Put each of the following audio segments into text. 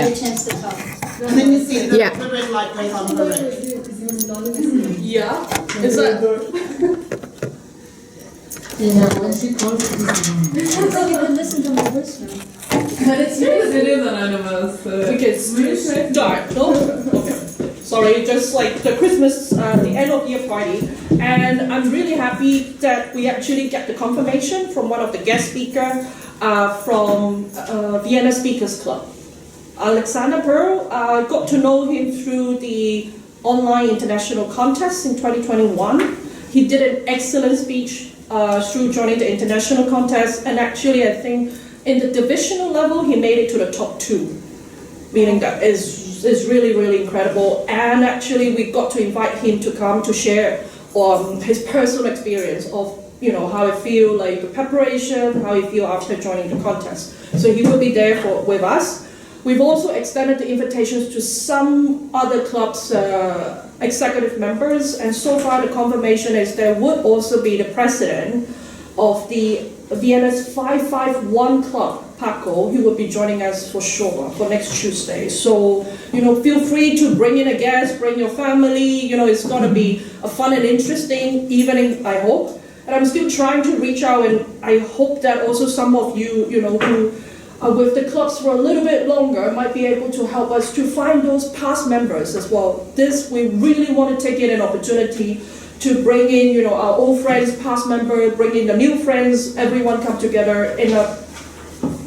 a chance to talk. And then you see the Yeah. red light goes on the red. Yeah. Is that? So you can listen to my voice now. But it's really it is anonymous. Okay, start. No? Okay. Sorry, just like the Christmas, the end of year party. And I'm really happy that we actually get the confirmation from one of the guest speakers from Vienna Speakers Club. Alexander Pearl, I got to know him through the online international contest in 2021. He did an excellent speech through joining the international contest, and actually I think in the divisional level he made it to the top 2, meaning that is really, really incredible. And actually we got to invite him to come to share his personal experience of how he feel like the preparation, how he feel after joining the contest. So he will be there with us. We've also extended the invitations to some other clubs' executive members, and so far the confirmation is there would also be the president of the Vienna's 551 Club, Paco. He will be joining us for sure for next Tuesday. So, feel free to bring in a guest, bring your family. It's going to be a fun and interesting evening, I hope. And I'm still trying to reach out, and I hope that also some of you, who with the clubs for a little bit longer might be able to help us to find those past members as well. We really want to take it an opportunity to bring in, our old friends, past members, bring in the new friends, everyone come together in a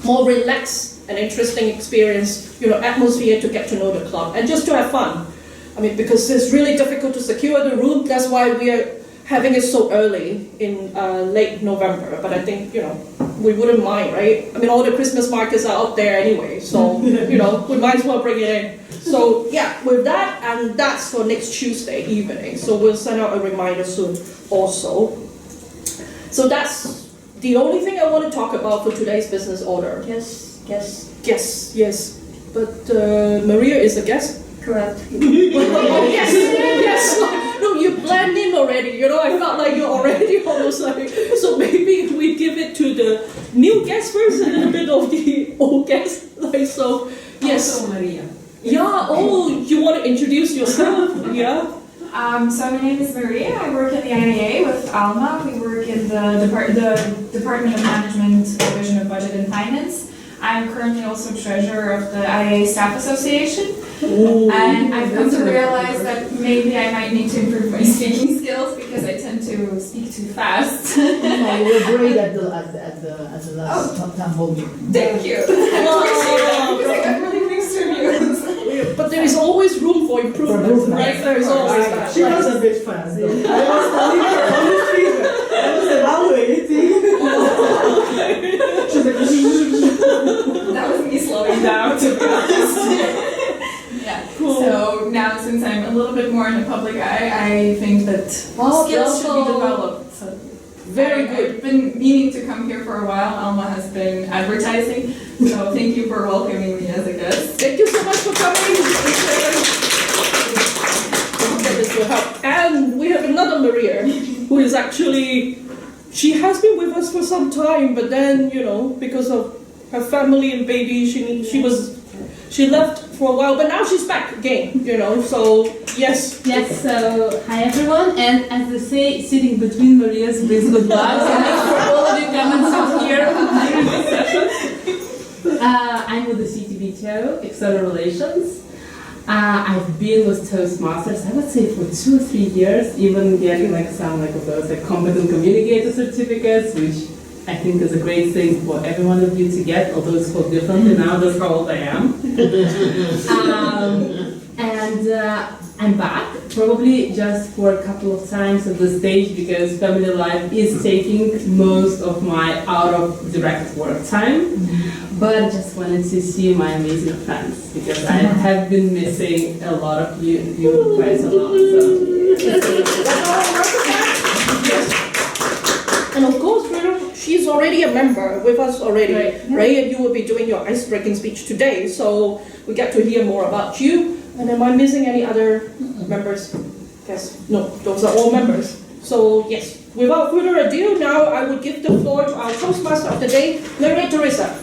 more relaxed and interesting experience, atmosphere to get to know the club and just to have fun. I mean, because it's really difficult to secure the room, that's why we are having it so early in late November, but I think, we wouldn't mind, right? I mean, all the Christmas markets are up there anyway, so, we might as well bring it in. So, yeah, with that, and that's for next Tuesday evening, so we'll send out a reminder soon also. So that's the only thing I want to talk about for today's business order. Yes. Yes. But Maria is a guest? Correct. Oh, yes. No, you blend in already. I felt like you're already almost like. So maybe we give it to the new guest first, a little bit of the old guest. Like so. Yes. Also Maria. Yeah. Oh, you want to introduce yourself? Yeah. So my name is Maria. I work at the IAA with Alma. We work in the Department of Management, Division of Budget and Finance. I'm currently also treasurer of the IAA Staff Association. Ooh, and I've come to realize that maybe I might need to improve my speaking skills because I tend to speak too fast. You were great at the last town hall meeting. Thank you. I appreciate that because I got really mixed reviews. But there is always room for improvement, right? There is always that. She was a bit fast. I was telling her on the street. I was evaluating. She's like, that was me slowing down, to be honest. Yeah. Cool. So now, since I'm a little bit more in the public eye, I think that skills should be developed. So very good. I've been meaning to come here for a while. Alma has been advertising, so thank you for welcoming me as a guest. Thank you so much for coming. This will help. And we have another Maria, who is actually, she has been with us for some time, but then, because of her family and baby, she left for a while, but now she's back again, so yes. Yes, so hi everyone, and as they say, sitting between Marias brings good luck, so thanks for all of you coming to here during this session. I'm with the CTBTO, External Relations. I've been with Toastmasters, I would say for 2 or 3 years, even getting some of those competent communicator certificates, which I think is a great thing for every one of you to get, although it's called differently now, that's how old I am. And I'm back, probably just for a couple of times at this stage because family life is taking most of my out of direct work time. But I just wanted to see my amazing friends because I have been missing a lot of you quite a lot. And of course, she's already a member with us already, right? And you will be doing your ice-breaking speech today, so we get to hear more about you. And am I missing any other members? Yes, no, those are all members. So yes, without further ado, now I would give the floor to our Toastmaster of the day, Maria Teresa.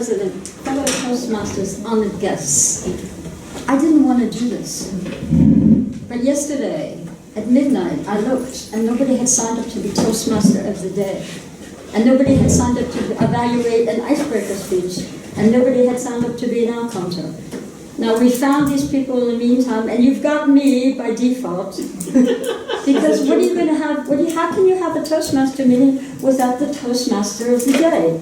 President, fellow Toastmasters, honored guests, I didn't want to do this. But yesterday, at midnight, I looked and nobody had signed up to be Toastmaster of the day. And nobody had signed up to evaluate an icebreaker speech. And nobody had signed up to be an encounter. Now, we found these people in the meantime, and you've got me by default. Because what are you going to have? How can you have a Toastmaster meeting without the Toastmaster of the day?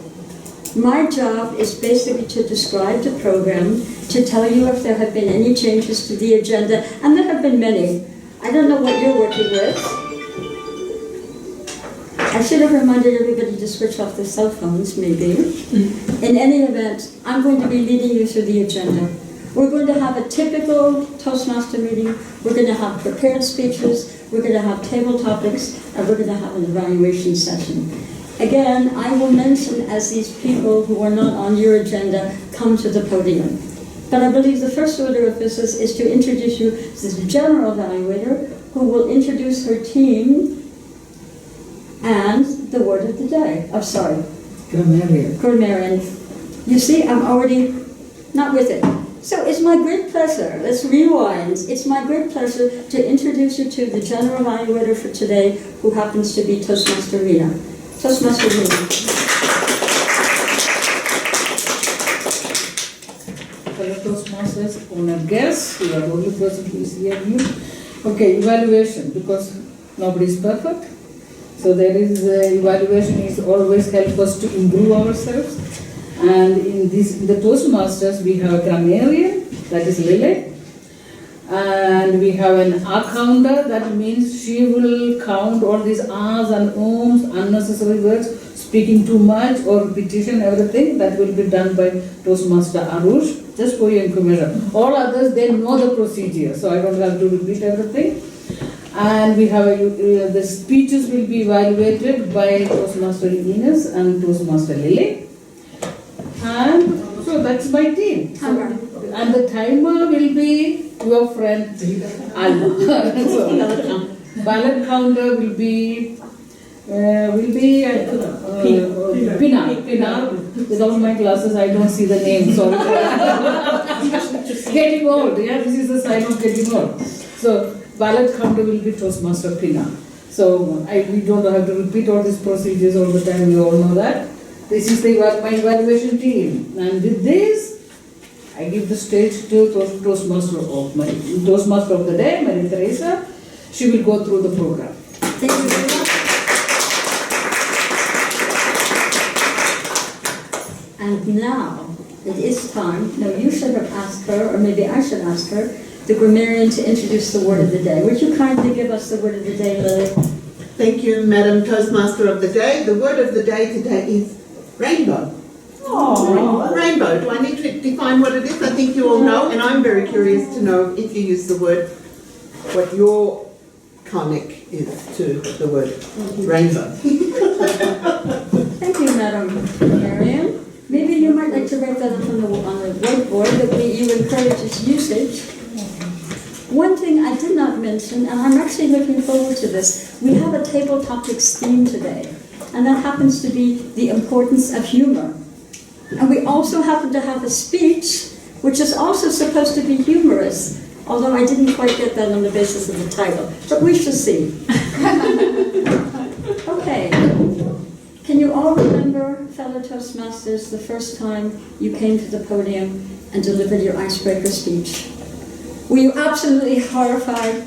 My job is basically to describe the program, to tell you if there have been any changes to the agenda, and there have been many. I don't know what you're working with. I should have reminded everybody to switch off their cell phones, maybe. In any event, I'm going to be leading you through the agenda. We're going to have a typical Toastmaster meeting. We're going to have prepared speeches. We're going to have table topics, and we're going to have an evaluation session. Again, I will mention as these people who are not on your agenda come to the podium. But I believe the first order of business is to introduce you to the general evaluator, who will introduce her team and the word of the day. I'm sorry. Grammarian. You see, I'm already not with it. So it's my great pleasure, let's rewind. It's my great pleasure to introduce you to the general evaluator for today, who happens to be Toastmaster Rita. Toastmaster Rita. Fellow Toastmasters, honored guests, you are the only person who is here. Okay, evaluation, because nobody is perfect. So there is evaluation is always help us to improve ourselves. And in the Toastmasters, we have a grammarian, that is Lily. And we have an counter, that means she will count all these R's and O's, unnecessary words, speaking too much or repetition, everything. That will be done by Toastmaster Arush, just for your information. All others, they know the procedure, so I don't have to repeat everything. And we have the speeches will be evaluated by Toastmaster Ines and Toastmaster Lily. And so that's my team. So, and the timer will be your friend Alma. So, ballot counter will be Pina. Without my glasses, I don't see the name. Sorry. Getting old. Yeah, this is the sign of getting old. So ballot counter will be Toastmaster Pina. So we don't have to repeat all these procedures all the time. We all know that. This is my evaluation team, and with this, I give the stage to Toastmaster of the day, Maria Teresa. She will go through the program. Thank you very much. And now it is time. No, you should have asked her, or maybe I should ask her, the grammarian, to introduce the word of the day. Would you kindly give us the word of the day, Lily? Thank you, Madam Toastmaster of the day. The word of the day today is rainbow. Oh. Rainbow. Do I need to define what it is? I think you all know, and I'm very curious to know if you use the word, what your comic is to the word rainbow. Thank you, Madam Marian. Maybe you might like to write that up on the whiteboard, that you encourage its usage. One thing I did not mention, and I'm actually looking forward to this, we have a table topics theme today, and that happens to be the importance of humor. And we also happen to have a speech, which is also supposed to be humorous, although I didn't quite get that on the basis of the title, but we shall see. Okay, can you all remember, fellow Toastmasters, the first time you came to the podium and delivered your icebreaker speech? Were you absolutely horrified?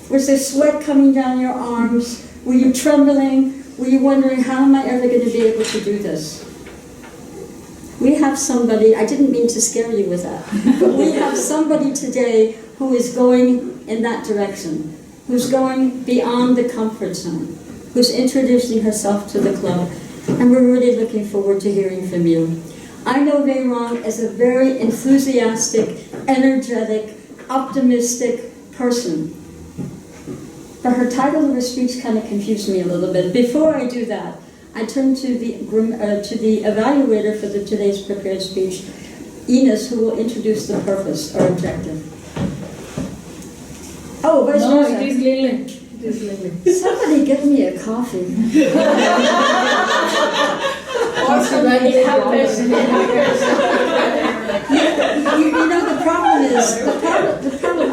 Was there sweat coming down your arms? Were you trembling? Were you wondering, how am I ever going to be able to do this? We have somebody, I didn't mean to scare you with that, but we have somebody today who is going in that direction, who's going beyond the comfort zone, who's introducing herself to the club, and we're really looking forward to hearing from you. I know Veyrong as a very enthusiastic, energetic, optimistic person, but her title of her speech kind of confused me a little bit. Before I do that, I turn to the evaluator for today's prepared speech, Ines, who will introduce the purpose or objective. Oh, vice versa. It is Lily. It is Lily. Somebody get me a coffee. It happens. You know, the problem,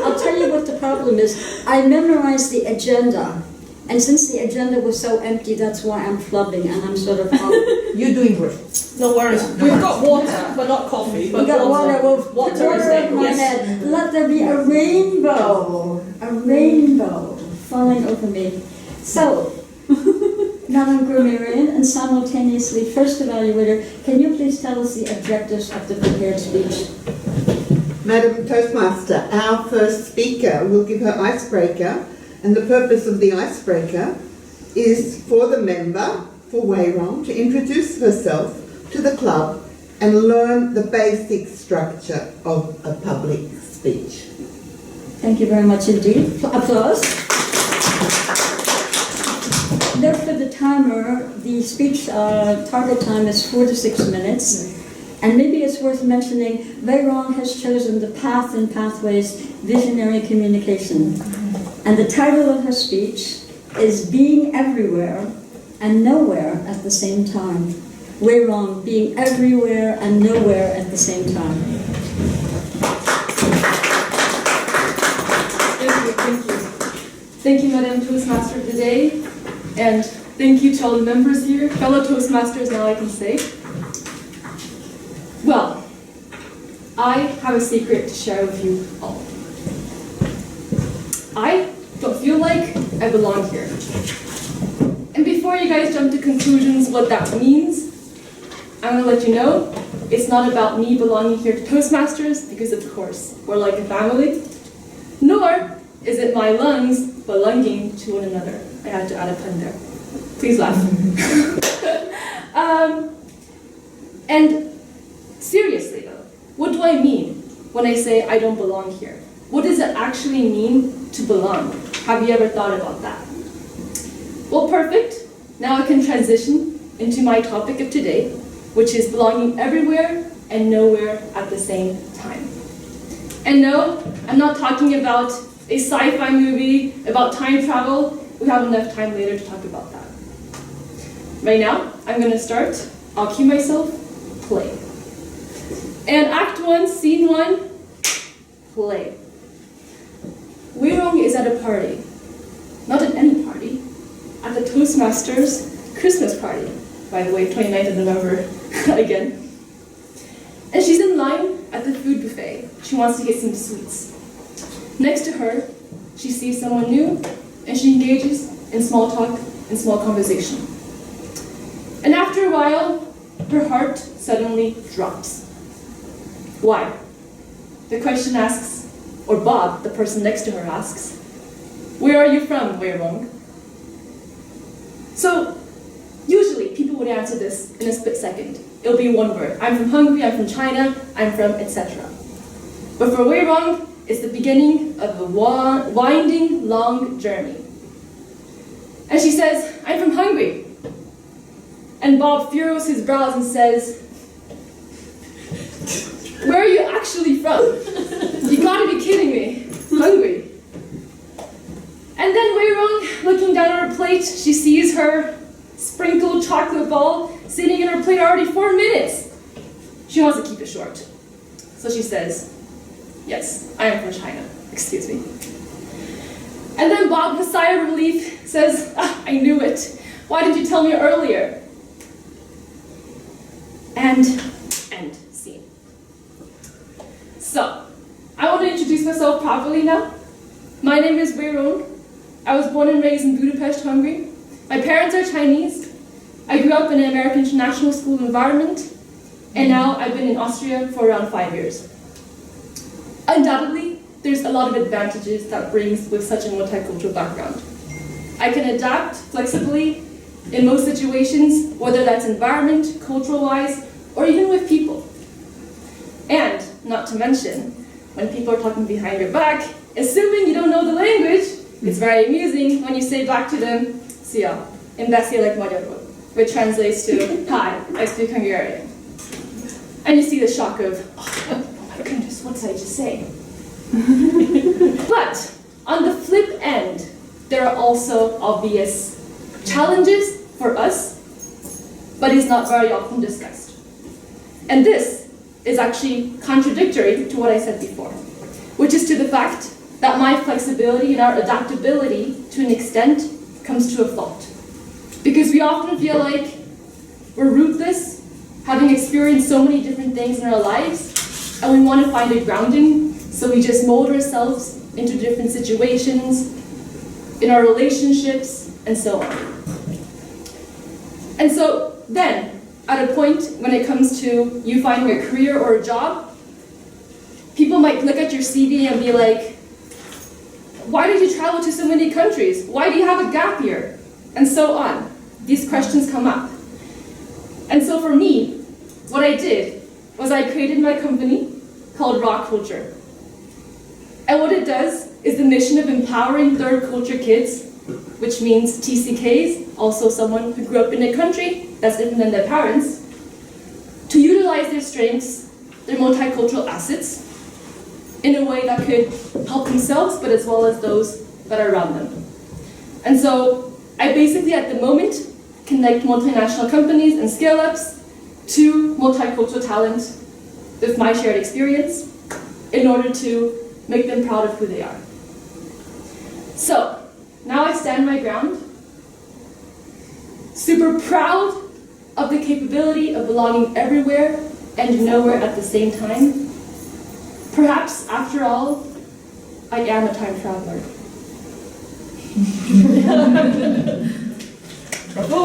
I'll tell you what the problem is. I memorized the agenda, and since the agenda was so empty, that's why I'm flubbing, and I'm sort of... You're doing great. No worries. We've got water, but not coffee. We got water, we'll put Water water is in there, my yes. head. Let there be a rainbow falling over me. So, Madam Grammarian and simultaneously First Evaluator, can you please tell us the objectives of the prepared speech? Madam Toastmaster, our first speaker will give her icebreaker, and the purpose of the icebreaker is for the member, for Weirong, to introduce herself to the club and learn the basic structure of a public speech. Thank you very much indeed. Applause. Note for the timer, the speech target time is 4 to 6 minutes. And maybe it's worth mentioning, Weirong has chosen the path and pathways visionary communication. And the title of her speech is Being Everywhere and Nowhere at the Same Time. Weirong, being everywhere and nowhere at the same time. Thank you, Madam Toastmaster of the day, and thank you to all the members here, fellow Toastmasters, now I can say. Well, I have a secret to share with you all. I don't feel like I belong here. And before you guys jump to conclusions what that means, I'm going to let you know it's not about me belonging here to Toastmasters, because of course, we're like a family, nor is it my lungs belonging to one another. I had to add a pun there. Please laugh. And seriously though, what do I mean when I say I don't belong here? What does it actually mean to belong? Have you ever thought about that? Well, perfect. Now I can transition into my topic of today, which is belonging everywhere and nowhere at the same time. And no, I'm not talking about a sci-fi movie about time travel. We have enough time later to talk about that. Right now, I'm going to start. I'll cue myself, play. And Act 1, Scene 1, play. Weirong is at a party. Not at any party. At the Toastmasters Christmas party. By the way, 29th of November, again. And she's in line at the food buffet. She wants to get some sweets. Next to her, she sees someone new, and she engages in small talk and small conversation. And after a while, her heart suddenly drops. Why? The question asks, or Bob, the person next to her, asks, "Where are you from, Weirong?" So, usually people would answer this in a split second. It'll be one word. I'm from Hungary, I'm from China, I'm from etc. But for Weirong, it's the beginning of a winding, long journey. And she says, "I'm from Hungary." And Bob furrows his brows and says, "Where are you actually from? You gotta be kidding me. Hungry." And then Weirong, looking down at her plate, she sees her sprinkled chocolate ball sitting in her plate already 4 minutes. She wants to keep it short. So she says, "Yes, I am from China. Excuse me." And then Bob, with a sigh of relief, says, "I knew it. Why didn't you tell me earlier?" And end scene. So, I want to introduce myself properly now. My name is Weirong. I was born and raised in Budapest, Hungary. My parents are Chinese. I grew up in an American international school environment, and now I've been in Austria for around 5 years. Undoubtedly, there's a lot of advantages that brings with such a multicultural background. I can adapt flexibly in most situations, whether that's environment, cultural-wise, or even with people. And, not to mention, when people are talking behind your back, assuming you don't know the language, it's very amusing when you say back to them, "Szia, én beszélek magyarul," which translates to, "Hi, I speak Hungarian." And you see the shock of, "Oh my goodness, what did I just say?" But, on the flip end, there are also obvious challenges for us but is not very often discussed. And this is actually contradictory to what I said before, which is to the fact that my flexibility and our adaptability to an extent comes to a fault. Because we often feel like we're rootless, having experienced so many different things in our lives, and we want to find a grounding, so we just mold ourselves into different situations, in our relationships, and so on. And so then, at a point when it comes to you finding a career or a job, people might look at your CV and be like, why did you travel to so many countries? Why do you have a gap year? And so on. These questions come up. And so for me, what I did was I created my company called Raw Culture. And what it does is the mission of empowering third culture kids, which means TCKs, also someone who grew up in a country that's different than their parents, to utilize their strengths, their multicultural assets, in a way that could help themselves, but as well as those that are around them. And so I basically, at the moment, connect multinational companies and scale-ups to multicultural talent with my shared experience in order to make them proud of who they are. So, now I stand my ground, super proud of the capability of belonging everywhere and nowhere at the same time. Perhaps, after all, I am a time traveler. Bravo.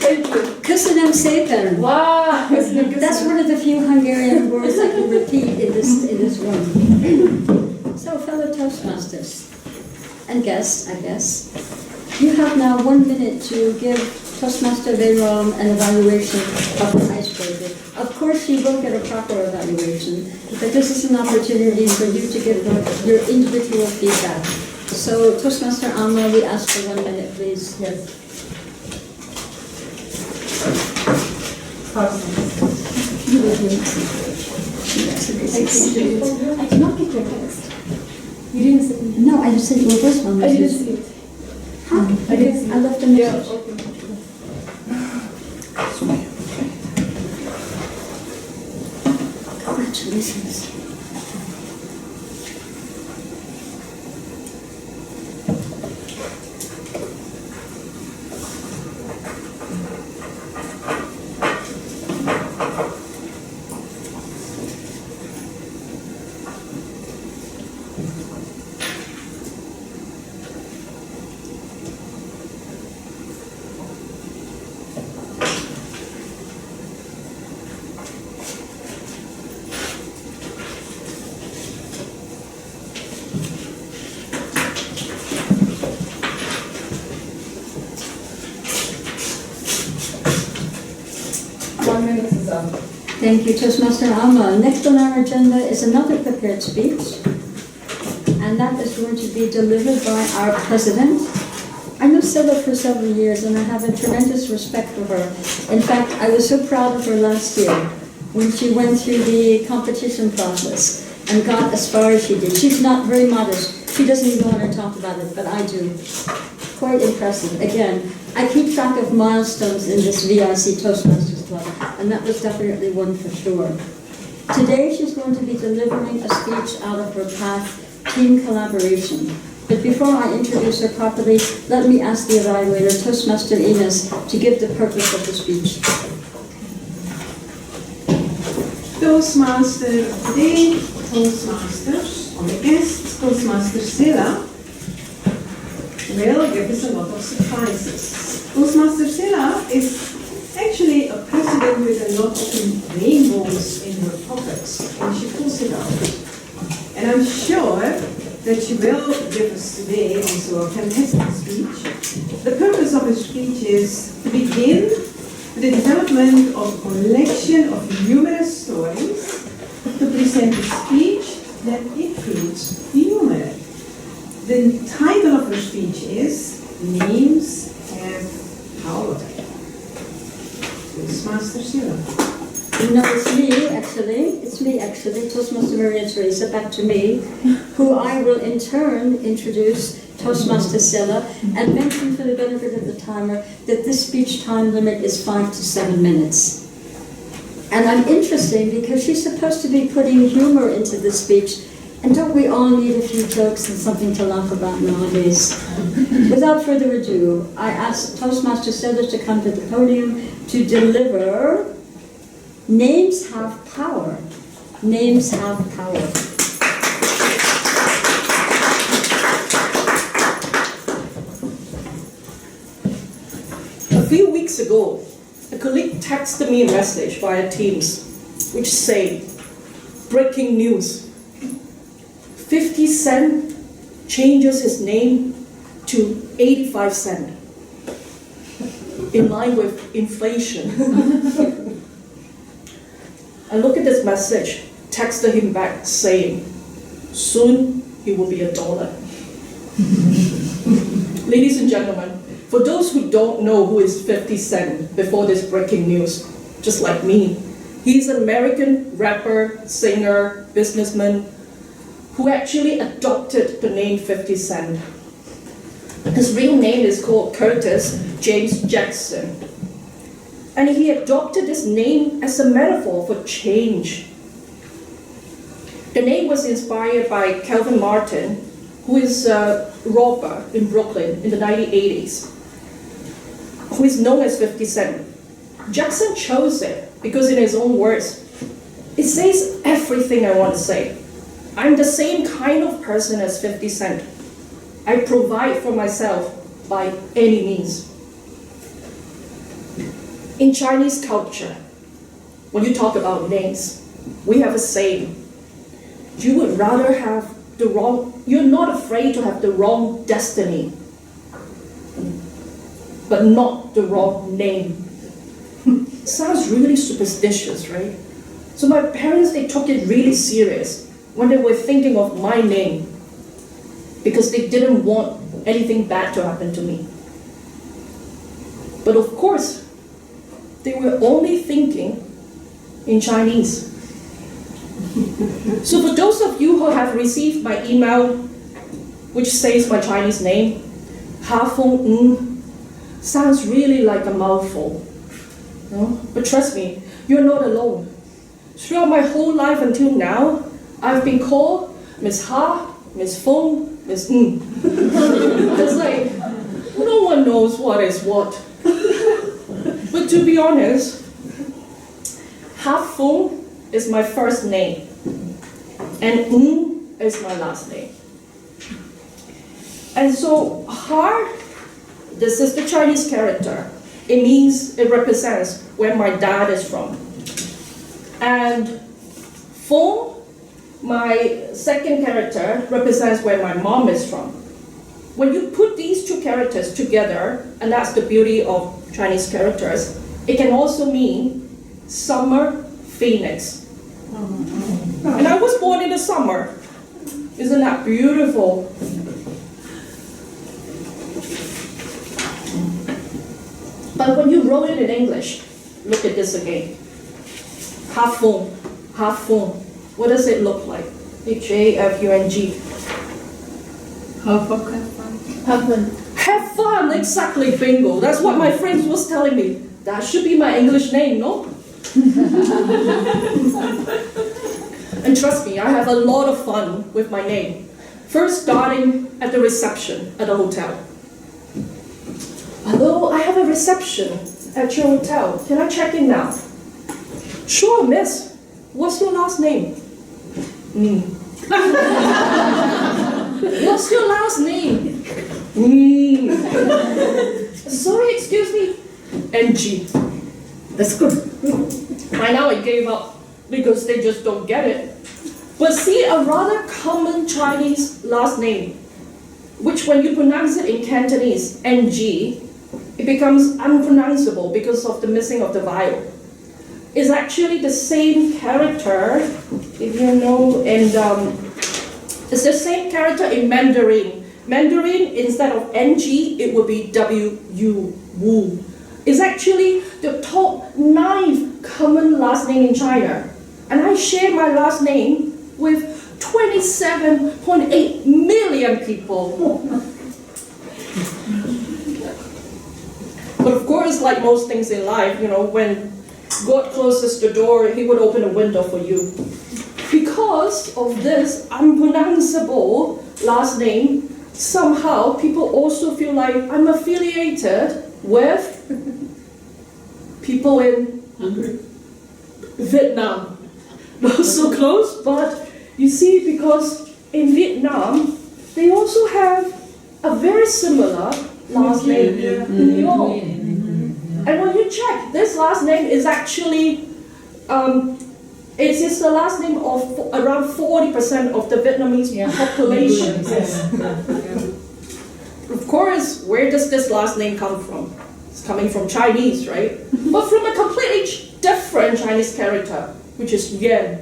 Thank you. Köszönöm szépen. Wow. That's one of the few Hungarian words I can repeat in this room. So, fellow Toastmasters and guests, I guess, you have now 1 minute to give Toastmaster Veyram an evaluation of the icebreaker. Of course, you will get a proper evaluation, but this is an opportunity for you to give your individual feedback. So, Toastmaster Alma, we ask for 1 minute, please. Yes. I did not get your text. You didn't send me. No, I just sent you a voice one. I didn't see it. Huh? I didn't see it. I left a message. Congratulations. Thank you, Toastmaster Alma. Next on our agenda is another prepared speech, and that is going to be delivered by our president. I know Silla for several years, and I have a tremendous respect for her. In fact, I was so proud of her last year when she went through the competition process and got as far as she did. She's not very modest. She doesn't even want to talk about it, but I do. Quite impressive. Again, I keep track of milestones in this VIC Toastmasters Club, and that was definitely one for sure. Today she's going to be delivering a speech out of her path, Team Collaboration. But before I introduce her properly, let me ask the evaluator, Toastmaster Ines, to give the purpose of the speech. Toastmaster of the day, Toastmasters, or the guest, Toastmaster Silla, will give us a lot of surprises. Toastmaster Silla is actually a president with a lot of rainbows in her pockets, and she pulls it out. And I'm sure that she will give us today also a fantastic speech. The purpose of her speech is to begin with the development of a collection of humorous stories to present a speech that includes humor. The title of her speech is Names Have Power. Toastmaster Silla. No, it's me actually, Toastmaster Maria Teresa, back to me, who I will in turn introduce Toastmaster Silla, and mention for the benefit of the timer that this speech time limit is 5 to 7 minutes. And I'm interested because she's supposed to be putting humor into the speech, and don't we all need a few jokes and something to laugh about nowadays? Without further ado, I ask Toastmaster Silla to come to the podium to deliver Names Have Power. Names have power. A few weeks ago, a colleague texted me a message via Teams, which said, breaking news, 50 Cent changes his name to 85 cent, in line with inflation. I look at this message, texted him back saying, soon he will be $1. Ladies and gentlemen, for those who don't know who is 50 Cent before this breaking news, just like me, he's an American rapper, singer, businessman who actually adopted the name 50 Cent. His real name is called Curtis James Jackson. And he adopted this name as a metaphor for change. The name was inspired by Calvin Martin, who is a rapper in Brooklyn in the 1980s, who is known as 50 Cent. Jackson chose it because in his own words, it says everything I want to say. I'm the same kind of person as 50 Cent. I provide for myself by any means. In Chinese culture, when you talk about names, we have a saying, you would rather have the wrong, you're not afraid to have the wrong destiny, but not the wrong name. Sounds really superstitious, right? So my parents, they took it really serious when they were thinking of my name, because they didn't want anything bad to happen to me. But of course, they were only thinking in Chinese. So for those of you who have received my email, which says my Chinese name, Ha Feng Ng, sounds really like a mouthful. No? But trust me, you're not alone. Throughout my whole life until now, I've been called Miss Ha, Miss Feng, Miss Ng. It's like, no one knows what is what. But to be honest, Ha Feng is my first name, and Ng is my last name. And so, Ha, this is the Chinese character. It means, it represents where my dad is from. And Feng, my second character, represents where my mom is from. When you put these two characters together, and that's the beauty of Chinese characters, it can also mean summer phoenix. And I was born in the summer. Isn't that beautiful? But when you wrote it in English, look at this again. Ha Feng, Ha Feng. What does it look like? H-A-F-U-N-G. Have fun. Have fun, exactly, bingo. That's what my friends was telling me. That should be my English name, no? And trust me, I have a lot of fun with my name. First starting at the reception at a hotel. Hello, I have a reception at your hotel. Can I check in now? Sure, miss. What's your last name? What's your last name? Sorry, excuse me. NG. That's good. By now I gave up because they just don't get it. But see, a rather common Chinese last name, which when you pronounce it in Cantonese, NG, it becomes unpronounceable because of the missing of the vowel. Is actually the same character, if you know, and it's the same character in Mandarin. Mandarin, instead of NG, it would be WU, Wu. It's actually the top 9th common last name in China. And I share my last name with 27.8 million people. But of course, like most things in life, when God closes the door, He would open a window for you. Because of this unpronounceable last name, somehow people also feel like I'm affiliated with people in Vietnam. Not so close, but you see, because in Vietnam, they also have a very similar last name, Nguyen. And when you check, this last name is actually, it is the last name of around 40% of the Vietnamese population. Of course, where does this last name come from? It's coming from Chinese, right? But from a completely different Chinese character, which is Yen.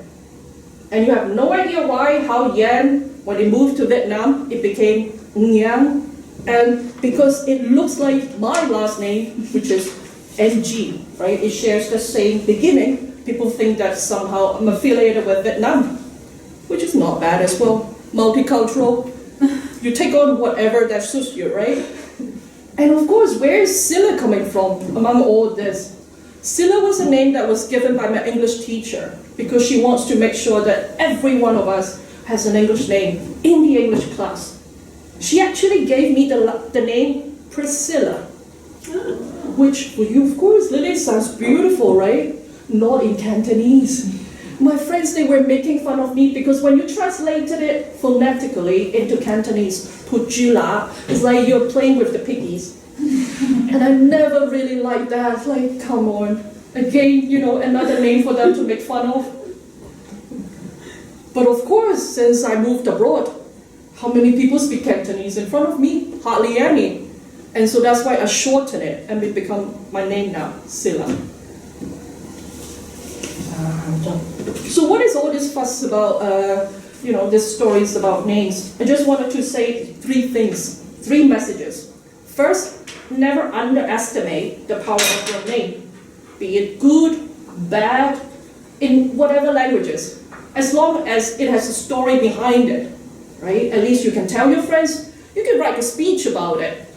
And you have no idea why, how Yen, when it moved to Vietnam, it became Nguyen. And because it looks like my last name, which is NG, right? It shares the same beginning. People think that somehow I'm affiliated with Vietnam, which is not bad as well. Multicultural. You take on whatever that suits you, right? And of course, where is Silla coming from among all this? Silla was a name that was given by my English teacher because she wants to make sure that every one of us has an English name in the English class. She actually gave me the name Priscilla, which for you, of course, Lily, sounds beautiful, right? Not in Cantonese. My friends, they were making fun of me because when you translated it phonetically into Cantonese, Pujula, it's like you're playing with the piggies. And I never really liked that. Like, come on. Again, another name for them to make fun of. But of course, since I moved abroad, how many people speak Cantonese in front of me? Hardly any. And so that's why I shorten it and it become my name now, Silla. So what is all this fuss about, these stories about names? I just wanted to say 3 things, 3 messages. First, never underestimate the power of your name, be it good, bad, in whatever languages, as long as it has a story behind it, right? At least you can tell your friends, you can write a speech about it.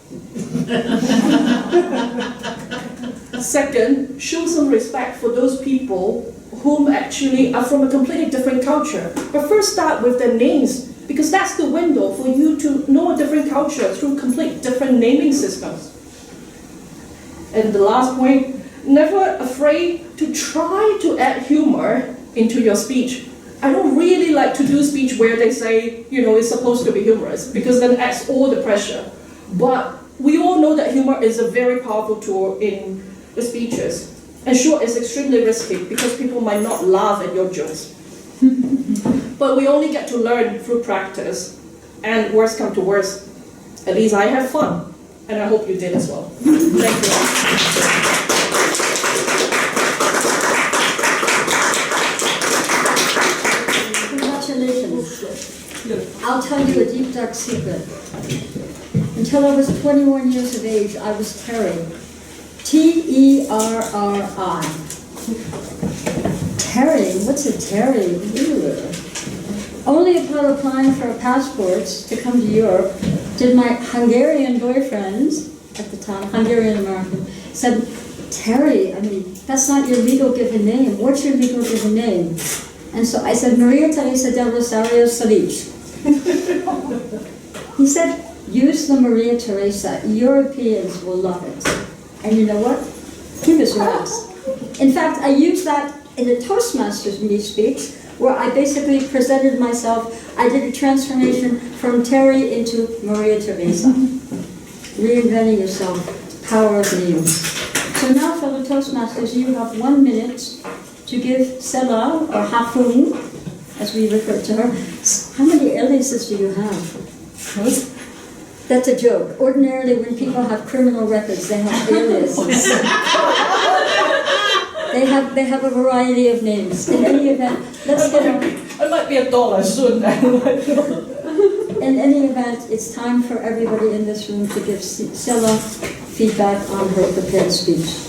Second, show some respect for those people whom actually are from a completely different culture. But first start with their names, because that's the window for you to know a different culture through complete different naming systems. And the last point, never afraid to try to add humor into your speech. I don't really like to do speech where they say, it's supposed to be humorous, because then it adds all the pressure. But we all know that humor is a very powerful tool in the speeches. And sure, it's extremely risky because people might not laugh at your jokes. But we only get to learn through practice. And worst come to worst, at least I have fun. And I hope you did as well. Thank you. Congratulations. I'll tell you a deep, dark secret. Until I was 21 years of age, I was Terry. Terri. Terry? What's a Terry? Ew. Only upon applying for passports to come to Europe did my Hungarian boyfriends, at the time, Hungarian-American, said, Terry, that's not your legal given name. What's your legal given name? And so I said, Maria Teresa del Rosario Salich. He said, use the Maria Teresa. Europeans will love it. And you know what? He was right. In fact, I used that in a Toastmasters meeting speech where I basically presented myself. I did a transformation from Terry into Maria Teresa. Reinventing yourself, power of names. So now, fellow Toastmasters, you have 1 minute to give Sela, or Hafung, as we refer to her. How many aliases do you have? That's a joke. Ordinarily, when people have criminal records, they have aliases. They have a variety of names. In any event, let's get on. I might be a dollar soon. In any event, it's time for everybody in this room to give Sela feedback on her prepared speech.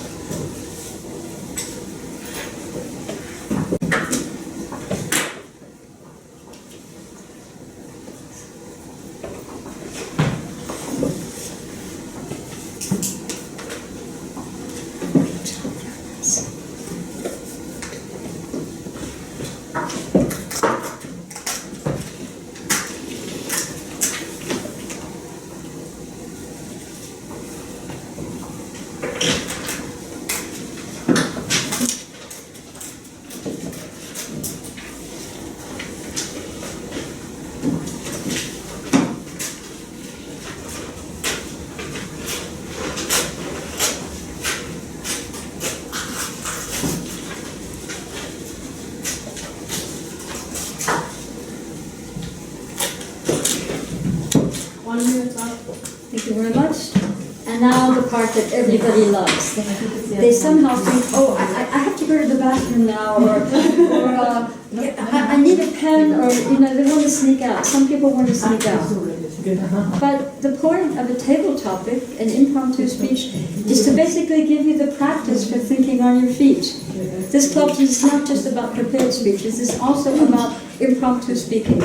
part that everybody loves. They somehow think, oh, I have to go to the bathroom now, or I need a pen, or, they want to sneak out. Some people want to sneak out. But the point of a table topic, an impromptu speech, is to basically give you the practice for thinking on your feet. This club is not just about prepared speeches, it's also about impromptu speaking.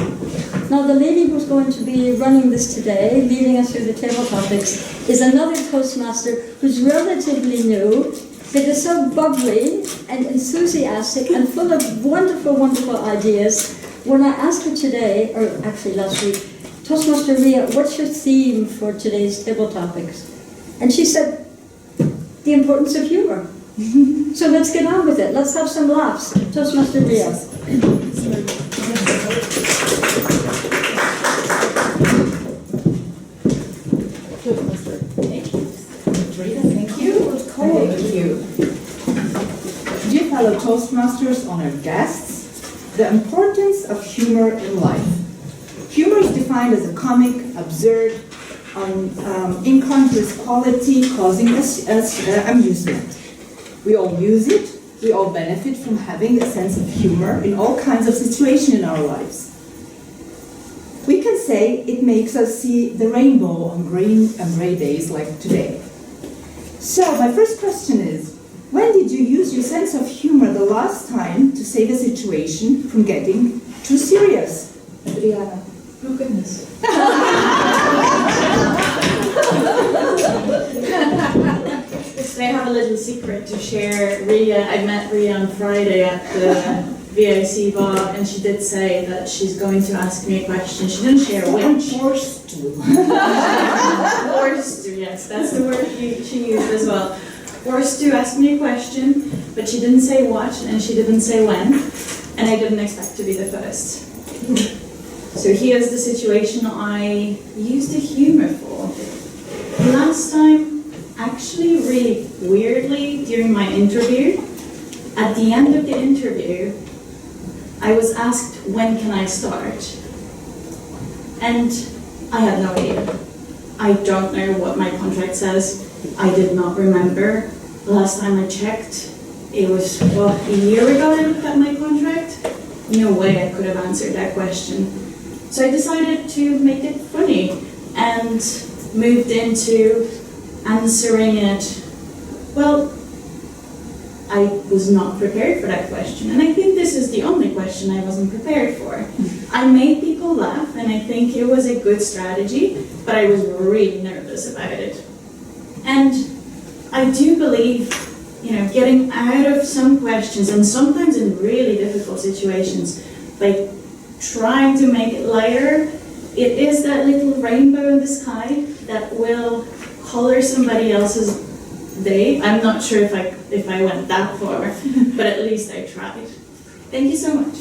Now, the lady who's going to be running this today, leading us through the table topics, is another Toastmaster who's relatively new, but is so bubbly and enthusiastic and full of wonderful, wonderful ideas. When I asked her today, or actually last week, Toastmaster Ria, what's your theme for today's table topics? And she said, the importance of humor. So let's get on with it. Let's have some laughs. Toastmaster Ria. Thank you. Thank you. Dear fellow Toastmasters, honored guests, the importance of humor in life. Humor is defined as a comic, absurd, incongruous quality causing us amusement. We all use it. We all benefit from having a sense of humor in all kinds of situations in our lives. We can say it makes us see the rainbow on gray days like today. So my first question is, when did you use your sense of humor the last time to save a situation from getting too serious? Adriana. Oh goodness. I have a little secret to share. Ria, I met Ria on Friday at the VIC bar, and she did say that she's going to ask me a question. She didn't share which. Forced to. Forced to, yes, that's the word she used as well. Forced to ask me a question, but she didn't say what, and she didn't say when, and I didn't expect to be the first. So here's the situation I used the humor for. Last time, actually really weirdly, during my interview, at the end of the interview, I was asked, when can I start? And I had no idea. I don't know what my contract says. I did not remember. The last time I checked, it was, a year ago I looked at my contract. No way I could have answered that question. So I decided to make it funny and moved into answering it. Well, I was not prepared for that question, and I think this is the only question I wasn't prepared for. I made people laugh, and I think it was a good strategy, but I was really nervous about it. And I do believe, getting out of some questions, and sometimes in really difficult situations, like trying to make it lighter, it is that little rainbow in the sky that will color somebody else's day. I'm not sure if I went that far, but at least I tried. Thank you so much.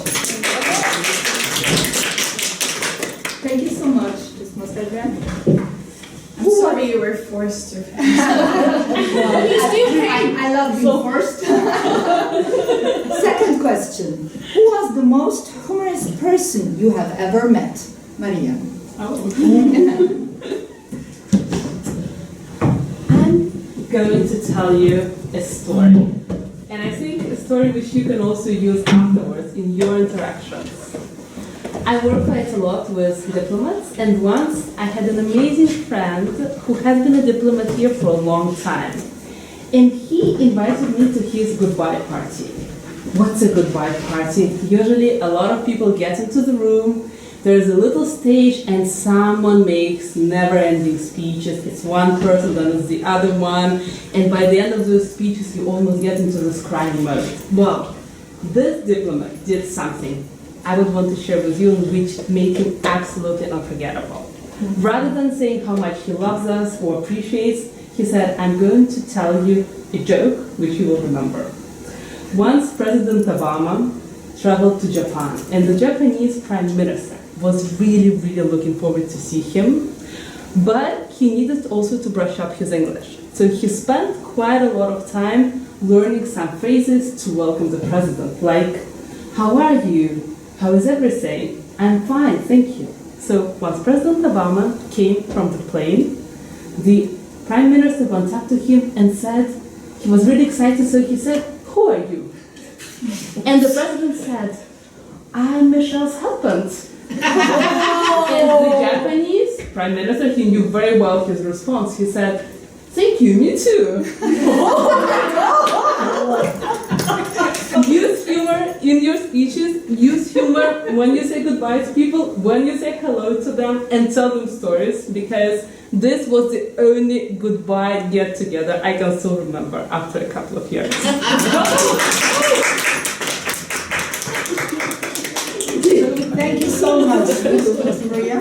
Thank you so much, Toastmaster Adriana. I'm sorry you were forced to. I love being forced. Second question. Who was the most humorous person you have ever met? Maria. I'm going to tell you a story. And I think a story which you can also use afterwards in your interactions. I work quite a lot with diplomats, and once I had an amazing friend who had been a diplomat here for a long time. And he invited me to his goodbye party. What's a goodbye party? Usually a lot of people get into the room, there's a little stage, and someone makes never-ending speeches. It's one person, then it's the other one, and by the end of those speeches you almost get into this crying mode. Well, this diplomat did something I would want to share with you, which made him absolutely unforgettable. Rather than saying how much he loves us or appreciates, he said, I'm going to tell you a joke which you will remember. Once President Obama traveled to Japan, and the Japanese Prime Minister was really, really looking forward to see him, but he needed also to brush up his English. So he spent quite a lot of time learning some phrases to welcome the president, like, how are you? How is everything? I'm fine, thank you. So once President Obama came from the plane, the Prime Minister went up to him and said, he was really excited, so he said, "Who are you?" And the president said, "I'm Michelle's husband." And the Japanese Prime Minister, he knew very well his response. He said, "Thank you, me too." Use humor in your speeches, use humor when you say goodbye to people, when you say hello to them, and tell them stories, because this was the only goodbye get together I can still remember after a couple of years. Thank you so much, Ms. Maria.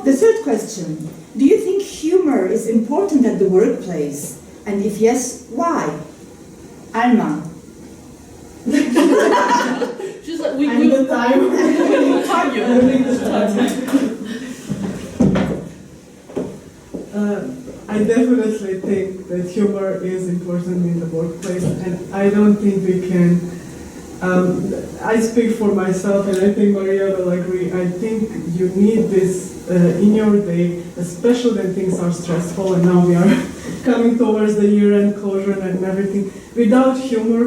The third question. Do you think humor is important at the workplace? And if yes, why? Alma. She's like, we And the time. time you. I definitely think that humor is important in the workplace, and I don't think we can. I speak for myself, and I think Maria will agree. I think you need this in your day, especially when things are stressful, and now we are coming towards the year-end closure and everything. Without humor,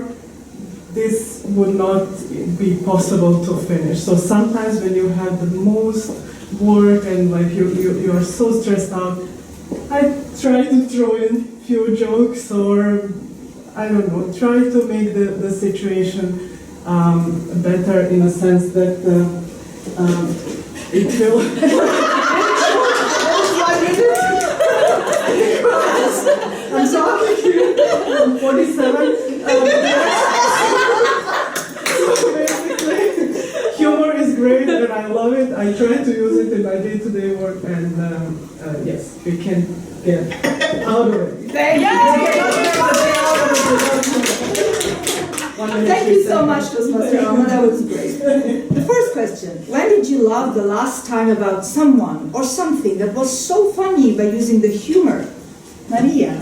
this would not be possible to finish. So sometimes when you have the most work and like you are so stressed out, I try to throw in few jokes, or I don't know, try to make the situation better in a sense that it will. I'm talking here. I'm 47. So basically, humor is great, and I love it. I try to use it in my day-to-day work, and yes, we can get out of it. Thank you so much, Toastmaster Alma. That was great. The first question. When did you laugh the last time about someone or something that was so funny by using the humor? Maria.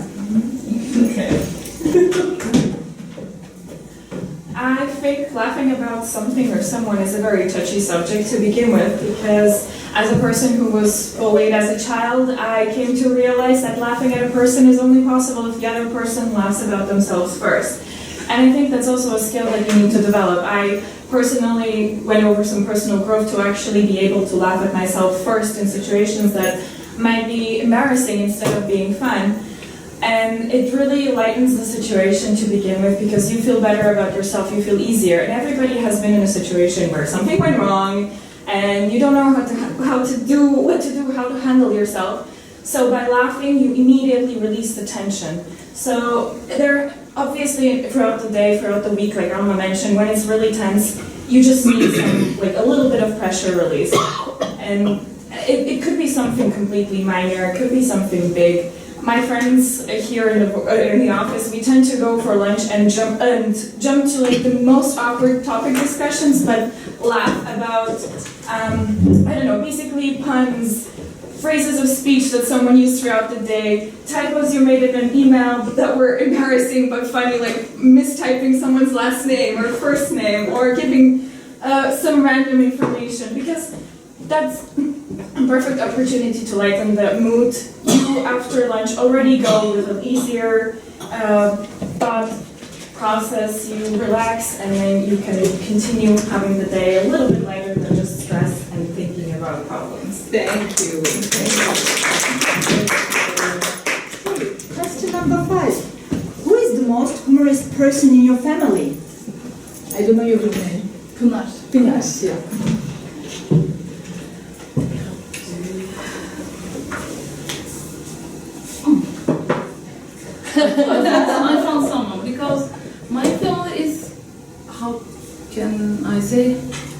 I think laughing about something or someone is a very touchy subject to begin with, because as a person who was bullied as a child, I came to realize that laughing at a person is only possible if the other person laughs about themselves first. And I think that's also a skill that you need to develop. I personally went over some personal growth to actually be able to laugh at myself first in situations that might be embarrassing instead of being fun. And it really lightens the situation to begin with, because you feel better about yourself, you feel easier. And everybody has been in a situation where something went wrong and you don't know how to do, how to handle yourself. So by laughing, you immediately release the tension. So there, obviously, throughout the day, throughout the week, like Alma mentioned, when it's really tense, you just need some, like a little bit of pressure release. And it could be something completely minor, it could be something big. My friends here in the office, we tend to go for lunch and jump to like the most awkward topic discussions, but laugh about, I don't know, basically puns, phrases of speech that someone used throughout the day, typos you made in an email that were embarrassing but funny, like mistyping someone's last name or first name, or giving some random information, because that's a perfect opportunity to lighten the mood. You, after lunch, already go with an easier thought process, you relax, and then you can continue having the day a little bit lighter than just stress and thinking about problems. Thank you. Question number 5. Who is the most humorous person in your family? I don't know your good name. Pınar. Pınar, yeah. I found someone, because my family is, how can I say,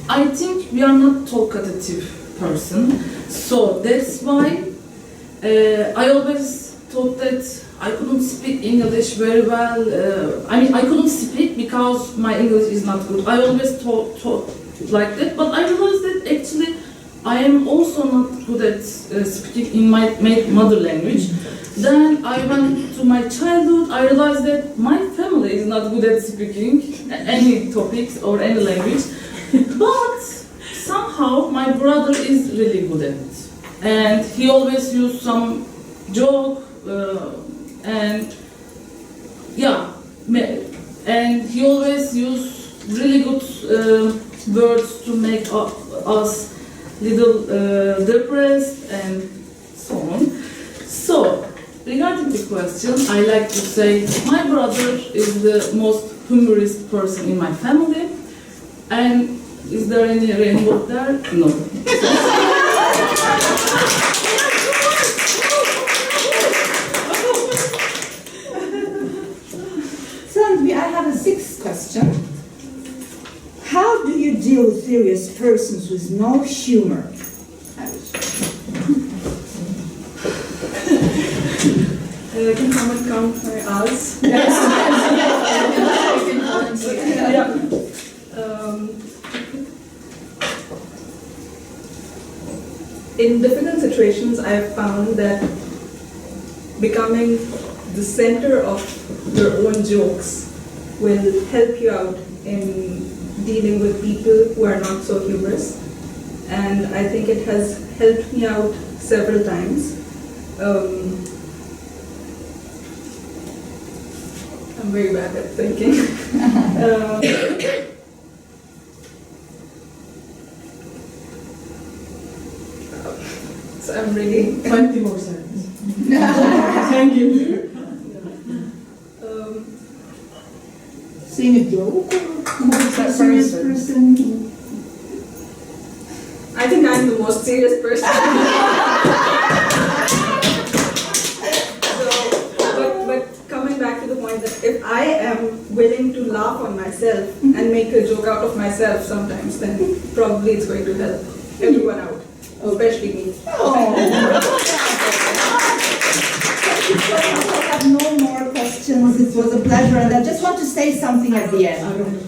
I think we are not talkative person, so that's why I always thought that I couldn't speak English very well. I couldn't speak because my English is not good. I always talk like that, but I realized that actually I am also not good at speaking in my mother language. Then I went to my childhood, I realized that my family is not good at speaking any topics or any language, but somehow my brother is really good at it. And he always used some joke, and yeah, and he always used really good words to make us little depressed and so on. So, regarding the question, I like to say my brother is the most humorous person in my family. And is there any rainbow there? No. Sandy, I have a sixth question. How do you deal with serious persons with no humor? Can someone count my hours? In difficult situations, I have found that becoming the center of your own jokes will help you out in dealing with people who are not so humorous. And I think it has helped me out several times. I'm very bad at thinking. So I'm really 20 more seconds. Thank you. Saying a joke? Who's that Serious person? person? I think I'm the most serious person. But coming back to the point that if I am willing to laugh on myself and make a joke out of myself sometimes, then probably it's going to help everyone out, especially me. I have no more questions. It was a pleasure, and I just want to say something at the end.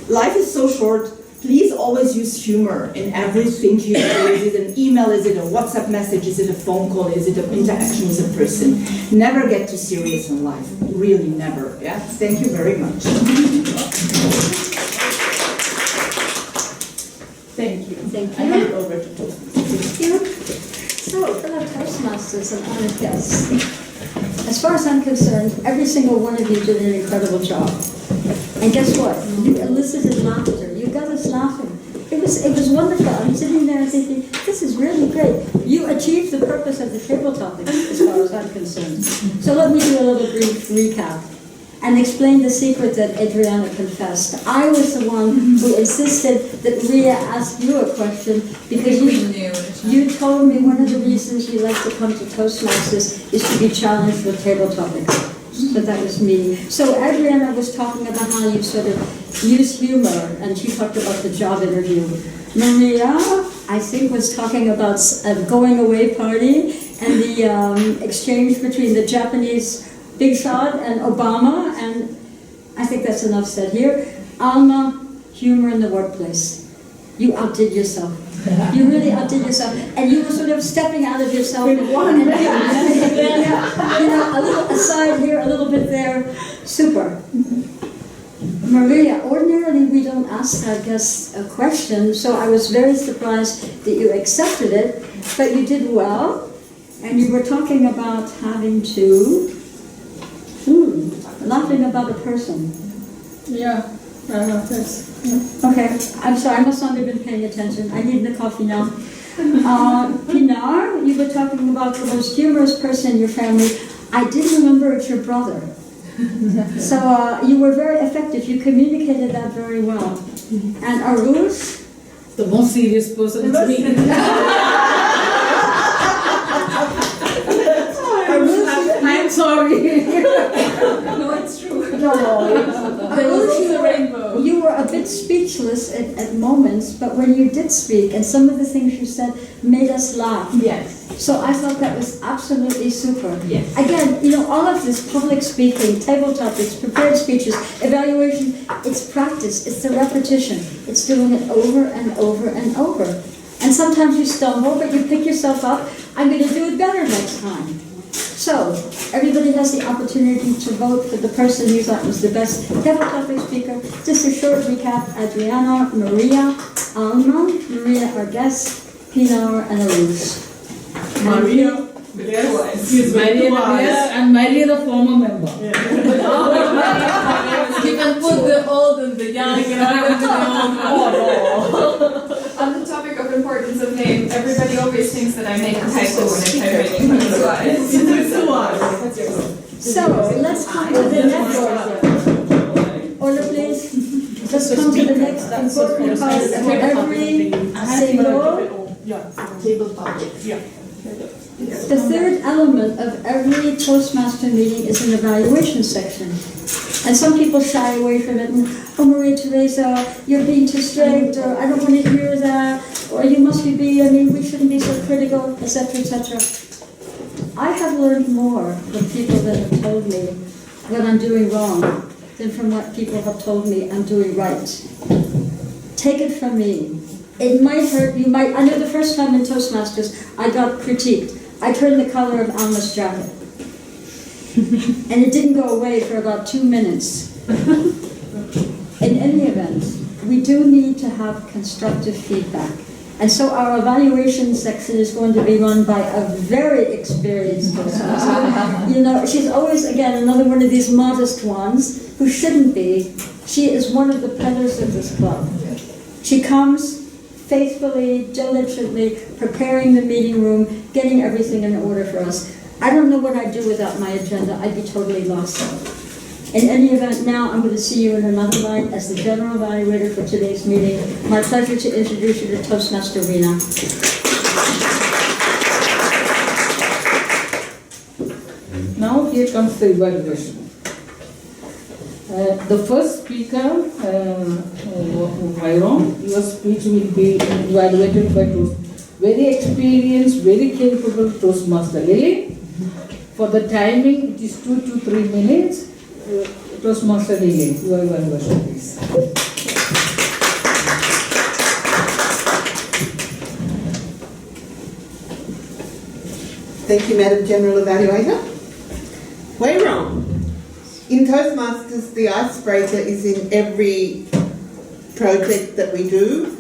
Life is so short. Please always use humor in everything you do. Is it an email? Is it a WhatsApp message? Is it a phone call? Is it an interaction with a person? Never get too serious in life. Really, never. Yeah. Thank you very much. Thank you. Thank I you. hand it over to you. Thank you. So, fellow Toastmasters and honored guests, as far as I'm concerned, every single one of you did an incredible job. And guess what? You elicited laughter. You got us laughing. It was wonderful. I'm sitting there thinking, this is really great. You achieved the purpose of the table topic, as far as I'm concerned. So let me do a little brief recap and explain the secret that Adriana confessed. I was the one who insisted that Ria ask you a question because you told me one of the reasons you like to come to Toastmasters is to be challenged with table topics. So that was me. So Adriana was talking about how you sort of use humor, and she talked about the job interview. Maria, I think, was talking about a going away party and the exchange between the Japanese big shot and Obama, and I think that's enough said here. Alma, humor in the workplace. You outdid yourself. You really outdid yourself, and you were sort of stepping out of yourself. In one and, you know, a little aside here, a little bit there. Super. Maria, ordinarily we don't ask our guests a question, so I was very surprised that you accepted it, but you did well, and you were talking about having to, laughing about a person. Yeah, thanks. Okay, I'm sorry, I must not have been paying attention. I need the coffee now. Pinar, you were talking about the most humorous person in your family. I did remember it's your brother. So you were very effective. You communicated that very well. And Arush? The most serious person is me. I'm sorry. No, it's true. No, Arush, you were a bit speechless at moments, but when you did speak, and some of the things you said made us laugh. Yes. So I thought that was absolutely super. Yes. Again, you know, all of this public speaking, table topics, prepared speeches, evaluation, it's practice, it's the repetition. It's doing it over and over and over. And sometimes you stumble, but you pick yourself up. I'm going to do it better next time. So, everybody has the opportunity to vote for the person you thought was the best table topic speaker. Just a short recap: Adriana, Maria, Alma, Maria, our guest, Pinar, and Arush. Yes, he's Maria the guest and Maria the former member. You can put the old and the young, you On the topic of importance of name, everybody always thinks that I make a typo when I type my name, that's why. It's a lot. So, let's come to the next order, please. Let's come to the next important part for every single. The third element of every Toastmaster meeting is an evaluation section. And some people shy away from it and, oh, Maria Teresa, you're being too strict, or I don't want to hear that, or you must be, we shouldn't be so critical, etc., etc. I have learned more from people that have told me what I'm doing wrong than from what people have told me I'm doing right. Take it from me. It might hurt, I know the first time in Toastmasters I got critiqued. I turned the color of Alma's jacket. And it didn't go away for about 2 minutes. In any event, we do need to have constructive feedback. And so our evaluation section is going to be run by a very experienced Toastmaster. She's always, again, another one of these modest ones who shouldn't be. She is one of the pillars of this club. She comes faithfully, diligently, preparing the meeting room, getting everything in order for us. I don't know what I'd do without my agenda. I'd be totally lost. In any event, now I'm going to see you in another line as the general evaluator for today's meeting. My pleasure to introduce you to Toastmaster Rena. Now here comes the evaluation. The first speaker, Myron, your speech will be evaluated by very experienced, very capable Toastmaster Lily. For the timing, it is 2 to 3 minutes. Toastmaster Lily, your evaluation, please. Thank you, Madam General Evaluator. Way wrong. In Toastmasters, the icebreaker is in every project that we do,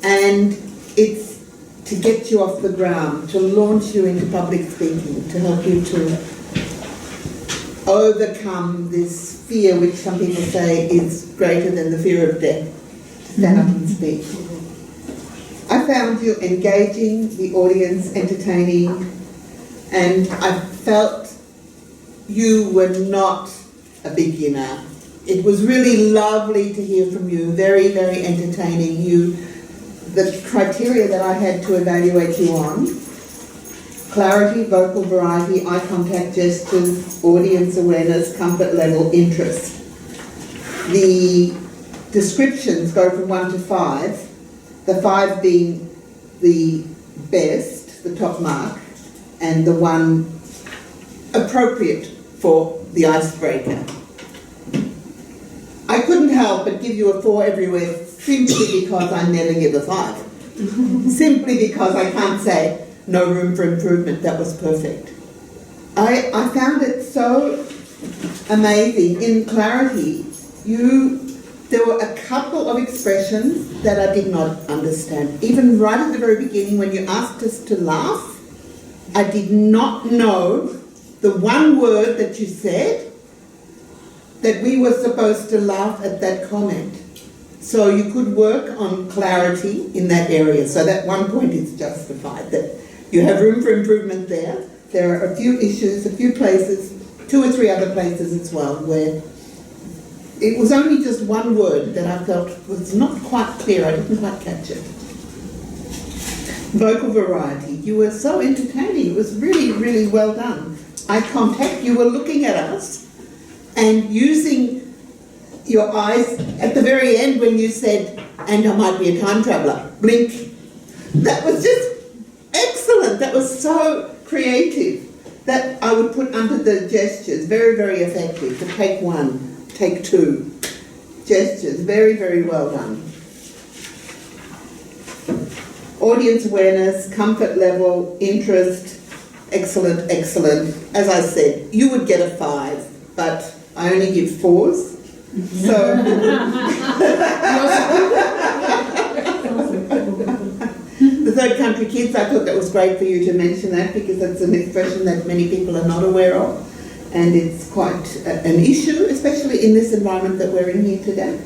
and it's to get you off the ground, to launch you into public speaking, to help you to overcome this fear, which some people say is greater than the fear of death, to stand up and speak. I found you engaging, the audience entertaining, and I felt you were not a beginner. It was really lovely to hear from you, very, very entertaining. The criteria that I had to evaluate you on: clarity, vocal variety, eye contact, gestures, audience awareness, comfort level, interest. The descriptions go from 1 to 5, the 5 being the best, the top mark, and the 1 appropriate for the icebreaker. I couldn't help but give you a 4 everywhere, simply because I never give a 5. Simply because I can't say no room for improvement, that was perfect. I found it so amazing. In clarity, there were a couple of expressions that I did not understand. Even right at the very beginning, when you asked us to laugh, I did not know the one word that you said, that we were supposed to laugh at that comment. So you could work on clarity in that area. So that 1 point is justified, that you have room for improvement there. There are a few issues, a few places, 2 or 3 other places as well, where it was only just one word that I felt was not quite clear. I didn't quite catch it. Vocal variety. You were so entertaining. It was really, really well done. Eye contact. You were looking at us and using your eyes at the very end when you said, and I might be a time traveller, blink. That was just excellent. That was so creative. That I would put under the gestures. Very, very effective. To take 1, take 2. Gestures. Very, very well done. Audience awareness, comfort level, interest, excellent, excellent. As I said, you would get a 5, but I only give 4s. So, the Third country kids, I thought that was great for you to mention that because that's an expression that many people are not aware of, and it's quite an issue, especially in this environment that we're in here today.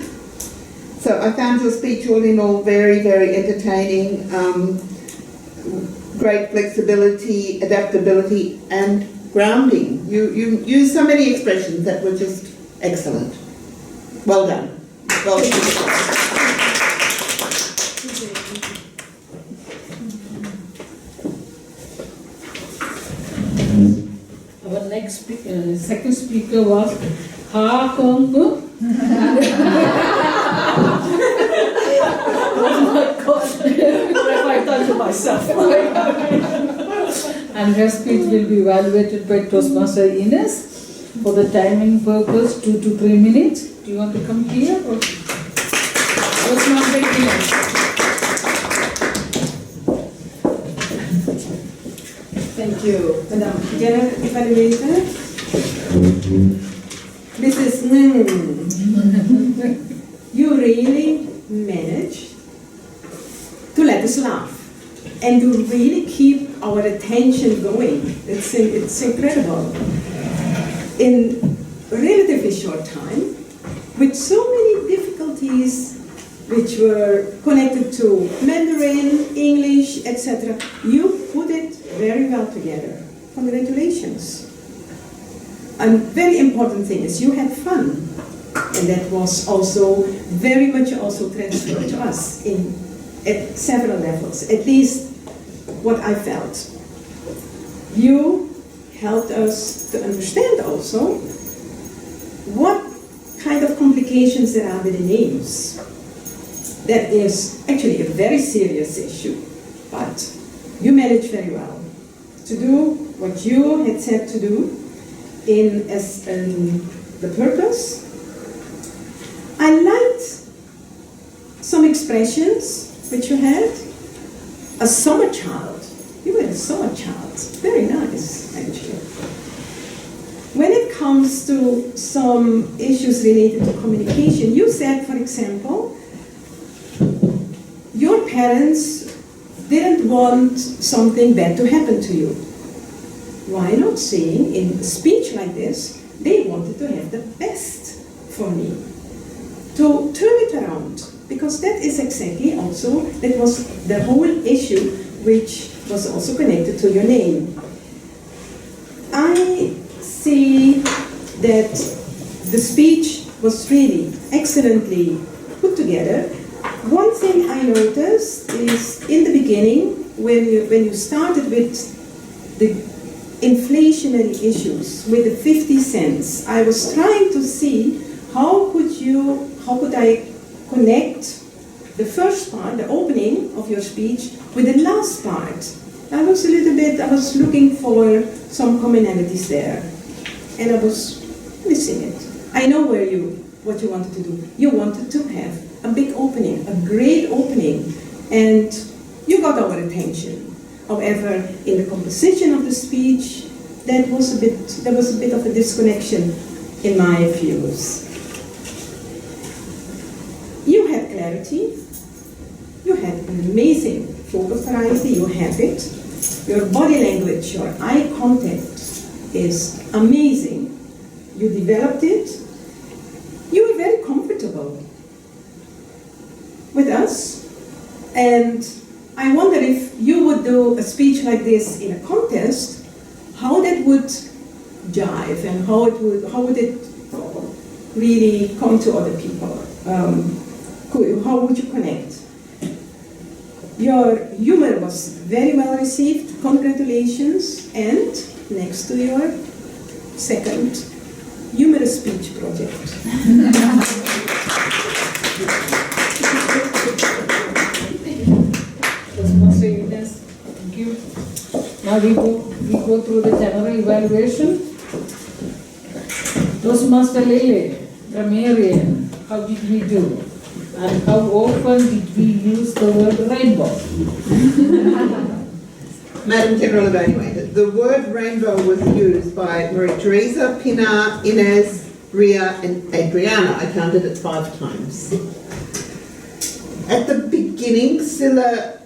So I found your speech all in all very, very entertaining, great flexibility, adaptability, and grounding. You used so many expressions that were just excellent. Well done. Well done. Our next second speaker was Ha Kong Pu. Oh my God, what have I done to myself? And her speech will be evaluated by Toastmaster Ines for the timing purpose 2 to 3 minutes. Do you want to come here or Toastmaster Ines? Thank you, Madam General Evaluator. Mrs. You really managed to let us laugh and to really keep our attention going. It's incredible. In a relatively short time, with so many difficulties which were connected to Mandarin, English, etc., you put it very well together. Congratulations. A very important thing is you had fun, and that was also very much also transferred to us at several levels, at least what I felt. You helped us to understand also what kind of complications there are with the names. That is actually a very serious issue, but you managed very well to do what you had said to do in the purpose. I liked some expressions which you had. A summer child. You were a summer child. Very nice, actually. When it comes to some issues related to communication, you said, for example, your parents didn't want something bad to happen to you. Why not saying in a speech like this, they wanted to have the best for me? To turn it around, because that is exactly also, that was the whole issue which was also connected to your name. I see that the speech was really excellently put together. One thing I noticed is in the beginning, when you started with the inflationary issues, with the 50 cents, I was trying to see how could I connect the first part, the opening of your speech, with the last part. I was looking for some commonalities there, and I was missing it. I know what you wanted to do. You wanted to have a big opening, a great opening, and you got our attention. However, in the composition of the speech, there was a bit of a disconnection in my views. You had clarity, you had an amazing focus variety, you have it. Your body language, your eye contact is amazing. You developed it. You were very comfortable with us, and I wonder if you would do a speech like this in a contest, how that would jive and how would it really come to other people? How would you connect? Your humor was very well received. Congratulations. And next to your second humorous speech project. Thank you. Now we go through the general evaluation. Toastmaster Lele, grammarian, how did we do? And how often did we use the word rainbow? Madam General Evaluator, the word rainbow was used by Maria Teresa, Pinar, Inez, Ria, and Adriana. I counted it 5 times. At the beginning, Scylla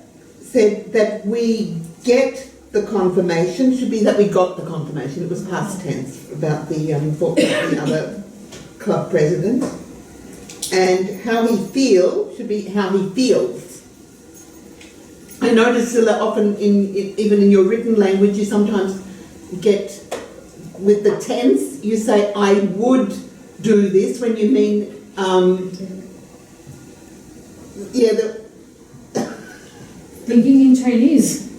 said that we get the confirmation, should be that we got the confirmation. It was past tense about the other club president. And how he feels should be how he feels. I notice, Scylla, often even in your written language, you sometimes get, with the tense, you say, I would do this, when you mean, Thinking in Chinese.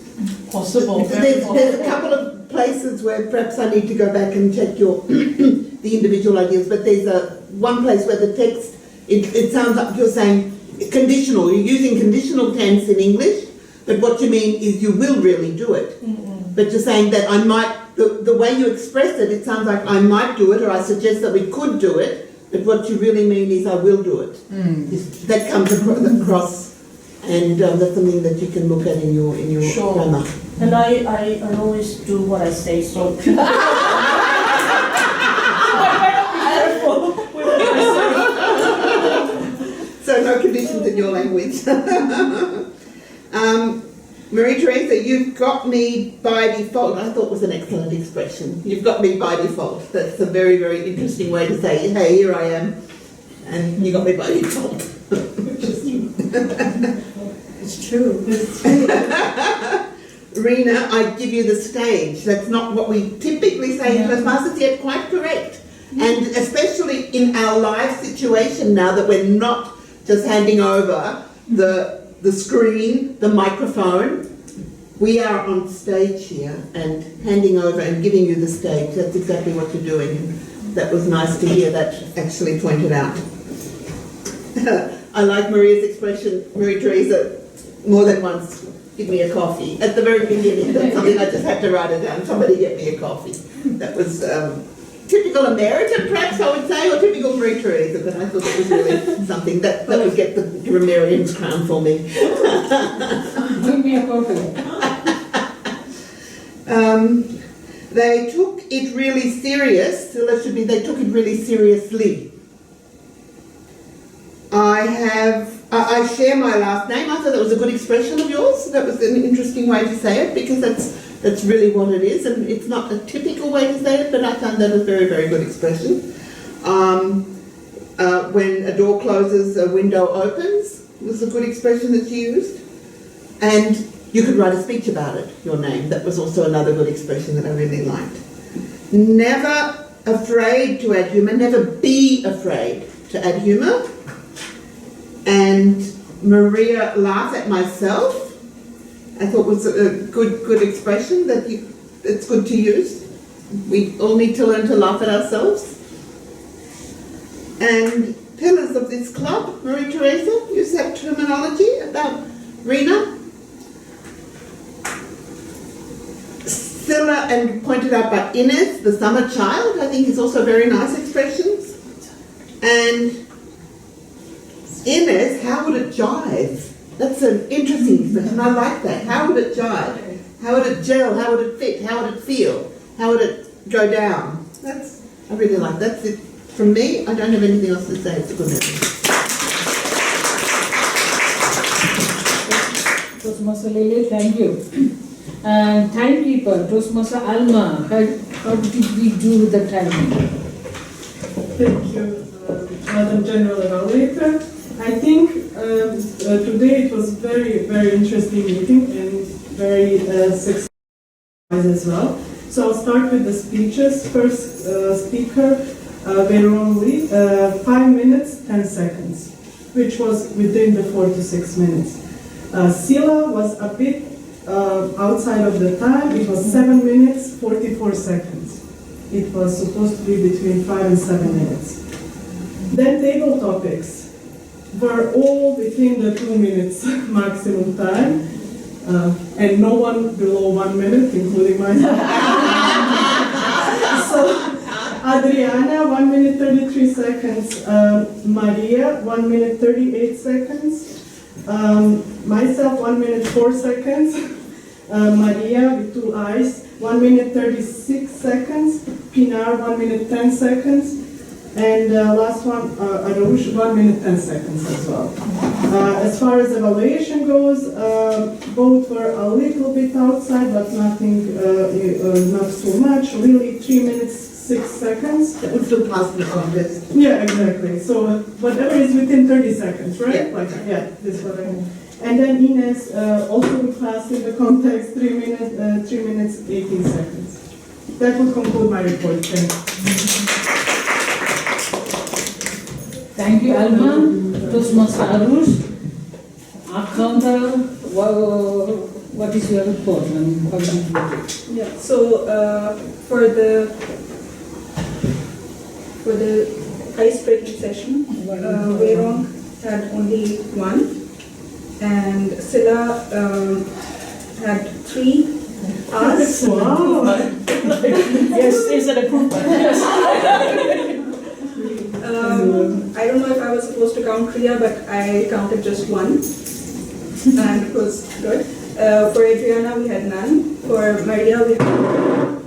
Possible. There's a couple of places where perhaps I need to go back and check your the individual ideas, but there's one place where the text, it sounds like you're saying conditional, you're using conditional tense in English, but what you mean is you will really do it. But you're saying that I might, the way you express it, it sounds like I might do it, or I suggest that we could do it, but what you really mean is I will do it. That comes across, and that's something that you can look at in your Sure. grammar. And I always do what I say, so. So no conditions in your language. Marie Teresa, you've got me by default. I thought was an excellent expression. You've got me by default. That's a very, very interesting way to say, hey, here I am, and you got me by default. It's true. Rena, I give you the stage. That's not what we typically say in Toastmasters, yet quite correct. And especially in our live situation now that we're not just handing over the screen, the microphone, we are on stage here and handing over and giving you the stage. That's exactly what you're doing. And that was nice to hear that actually pointed out. I like Maria's expression, Marie Teresa, more than once, give me a coffee. At the very beginning, that's something I just had to write it down. Somebody get me a coffee. That was typical American, perhaps I would say, or typical Marie Teresa, but I thought it was really something that would get the grammarian's crown for me. Give me a coffee. They took it really serious, so that should be, they took it really seriously. I share my last name. I thought that was a good expression of yours. That was an interesting way to say it, because that's really what it is, and it's not a typical way to say it, but I found that a very, very good expression. When a door closes, a window opens was a good expression that you used. And you could write a speech about it, your name. That was also another good expression that I really liked. Never afraid to add humour, never be afraid to add humour. And Maria, laugh at myself, I thought was a good expression that it's good to use. We all need to learn to laugh at ourselves. And pillars of this club, Marie Teresa, use that terminology about Rena. Scylla, and pointed out by Ines, the summer child, I think is also very nice expressions. And Ines, how would it jive? That's an interesting expression. I like that. How would it jive? How would it gel? How would it fit? How would it feel? How would it go down? I really like that. That's it. From me, I don't have anything else to say. It's a good message. Toastmaster Lele, thank you. And timekeeper, Toastmaster Alma, how did we do with the timing? Thank you, Madam General Evaluator. I think today it was very, very interesting meeting and very successful as well. So I'll start with the speeches. First speaker, Veron Lee, 5 minutes, 10 seconds, which was within the 4 to 6 minutes. Scylla was a bit outside of the time. It was 7 minutes, 44 seconds. It was supposed to be between 5 and 7 minutes. Then table topics were all within the 2 minutes maximum time, and no one below 1 minute, including myself. So, Adriana, 1 minute 33 seconds. Maria, 1 minute 38 seconds. Myself, 1 minute 4 seconds. Maria with 2 eyes, 1 minute 36 seconds. Pinar, 1 minute 10 seconds. And last one, Arush, 1 minute 10 seconds as well. As far as evaluation goes, both were a little bit outside, but nothing, not so much. Really, 3 minutes 6 seconds. That would still pass the contest. Yeah, exactly. So whatever is within 30 seconds, right? Yeah. Like, yeah, this is what I mean. And then Ines, also we passed in the context 3 minutes 18 seconds. That would conclude my report. Thank you. Thank you, Alma. Toastmaster Arush. Accountant, what is your report? How do you do it? Yeah, so for the ice-breaking session, Weirong had only 1, and Silla had 3 hours. Wow. Yes, it's an improvement. Yes. I don't know if I was supposed to count Kriya, but I counted just 1, and it was good. For Adriana, we had none. For Maria, we had 4.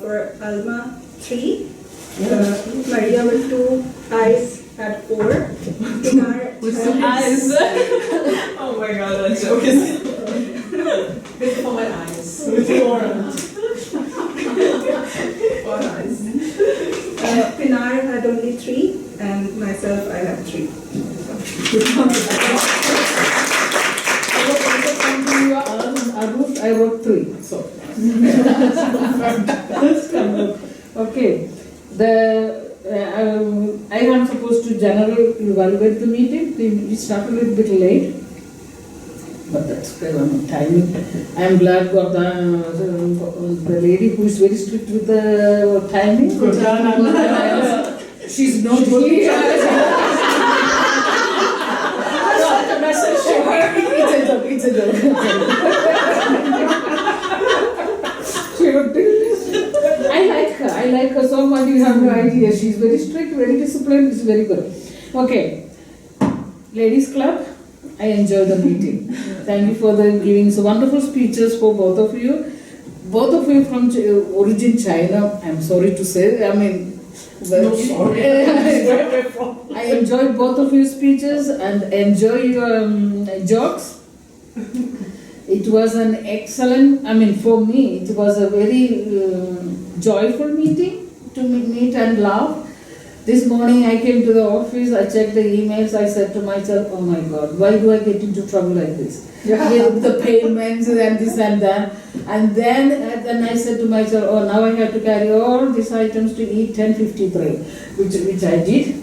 For Alma, 3. Maria with 2 eyes had 4. Pinar With had some eyes. Oh my god, that joke is good for my eyes. With 4. 4 eyes. Pinar had only 3, and myself, I have 3. Arush, I wrote 3. So. Okay. I am supposed to generally evaluate the meeting. We started a little bit late, but that's okay. Timing. I am glad the lady who is very strict with the timing. She's not here. It's a joke. I like her so much, you have no idea. She's very strict, very disciplined, it's very good. Okay, Ladies Club, I enjoyed the meeting. Thank you for giving so wonderful speeches for both of you. Both of you from origin China, I'm sorry to say, I mean, No, sorry. I enjoyed both of your speeches and enjoy your jokes. It was an excellent, for me, it was a very joyful meeting to meet and laugh. This morning I came to the office, I checked the emails, I said to myself, oh my God, why do I get into trouble like this? With the payments and this and that. And then I said to myself, oh, now I have to carry all these items to eat 10:53, which I did.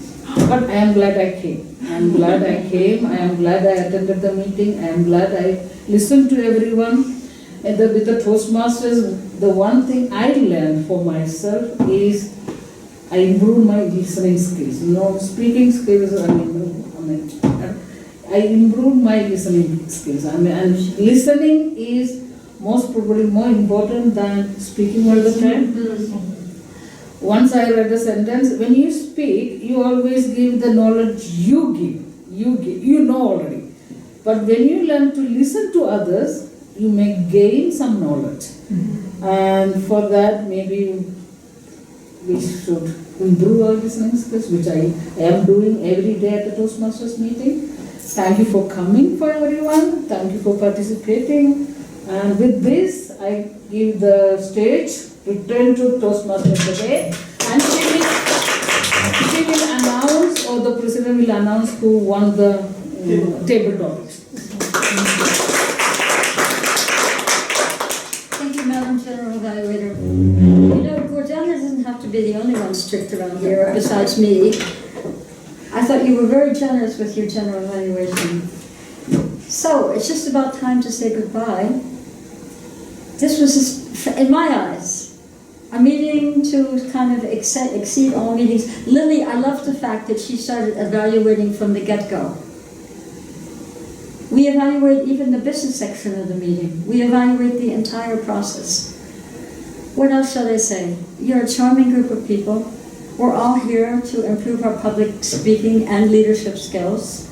But I am glad I came. I am glad I came. I am glad I attended the meeting. I am glad I listened to everyone. And with the Toastmasters, the one thing I learned for myself is I improved my listening skills. No speaking skills. I improved my listening skills. And listening is most probably more important than speaking all the time. Once I read a sentence, when you speak, you always give the knowledge you give. You know already. But when you learn to listen to others, you may gain some knowledge. And for that, maybe we should improve our listening skills, which I am doing every day at the Toastmasters meeting. Thank you for coming, for everyone. Thank you for participating. And with this, I give the stage, return to Toastmasters today, and she will announce, or the president will announce who won the table topics. Thank you, Madam General Evaluator. You know, Gordana doesn't have to be the only one strict around here, besides me. I thought you were very generous with your general evaluation. So, it's just about time to say goodbye. This was, in my eyes, a meeting to kind of exceed all meetings. Lily, I love the fact that she started evaluating from the get-go. We evaluate even the business section of the meeting. We evaluate the entire process. What else shall I say? You're a charming group of people. We're all here to improve our public speaking and leadership skills.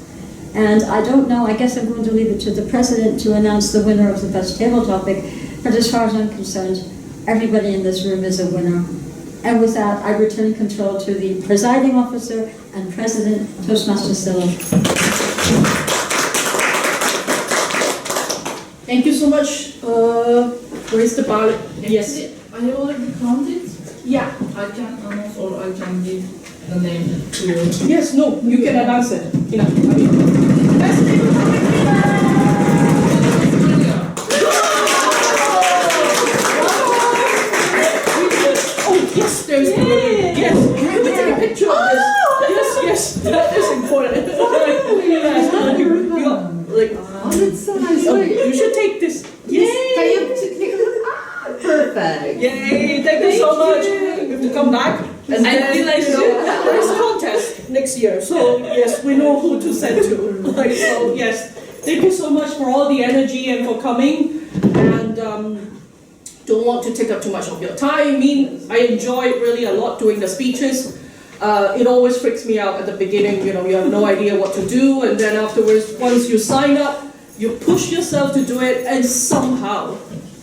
And I don't know, I guess I'm going to leave it to the president to announce the winner of the best table topic. But as far as I'm concerned, everybody in this room is a winner. And with that, I return control to the presiding officer and president, Toastmaster Silla. Thank you so much. Where's the ballot? Yes. I have already counted. Yeah. I can announce or I can give the name to you. Yes, no, you can announce it. You know, I mean, best people Oh, yes, there's the yes. Can we take a picture of this? Yes, that is important. It's so nice. You should take this. Yes. Can you take a look? Perfect. Yay! Thank you so much. You have to come back. And I feel like there's a contest next year, so yes, we know who to send to. Right, so yes, thank you so much for all the energy and for coming. And don't want to take up too much of your time. I enjoy really a lot doing the speeches. It always freaks me out at the beginning. You have no idea what to do, and then afterwards, once you sign up, you push yourself to do it, and somehow,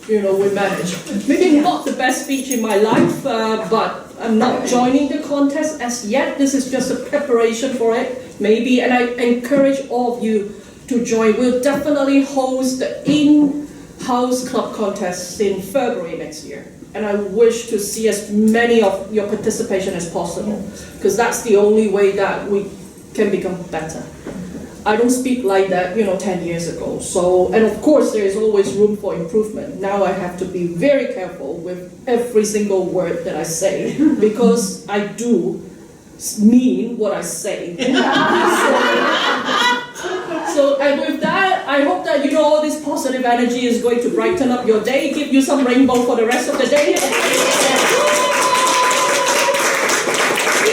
we manage. Maybe not the best speech in my life, but I'm not joining the contest as yet. This is just a preparation for it, maybe, and I encourage all of you to join. We'll definitely host the in-house club contests in February next year. And I wish to see as many of your participation as possible, because that's the only way that we can become better. I don't speak like that, 10 years ago. So, and of course, there is always room for improvement. Now I have to be very careful with every single word that I say, because I do mean what I say. So, and with that, I hope that all this positive energy is going to brighten up your day, give you some rainbow for the rest of the day. See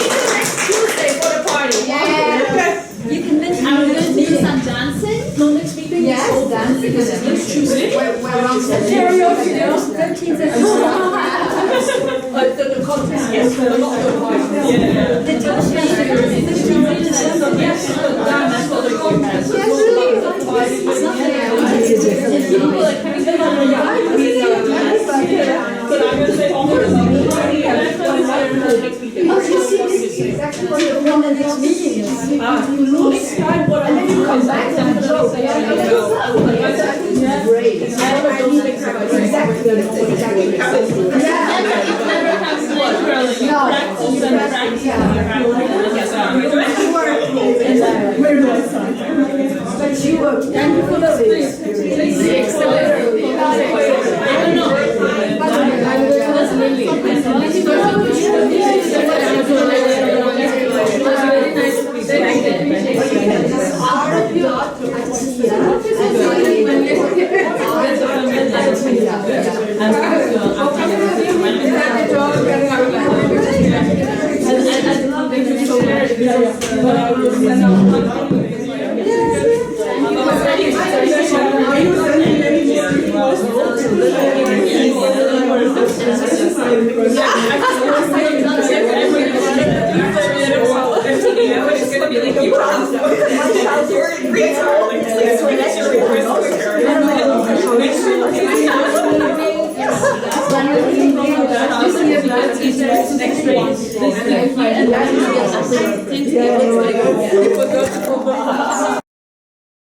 you next Tuesday for the party. Yeah. You can mention I'm going to do some dancing. No, next meeting? Yes, so dancing. because it's next Tuesday. We're on karaoke, 13th of the contest, yes, but not the party. The Toastmaster. Yes, but that's for the contest. Yes, really. But I'm going to say all the Exactly what you're doing the next meeting. next time what I'm going to come back and say great. Where do I sign? But you were wonderful of this. Thank you.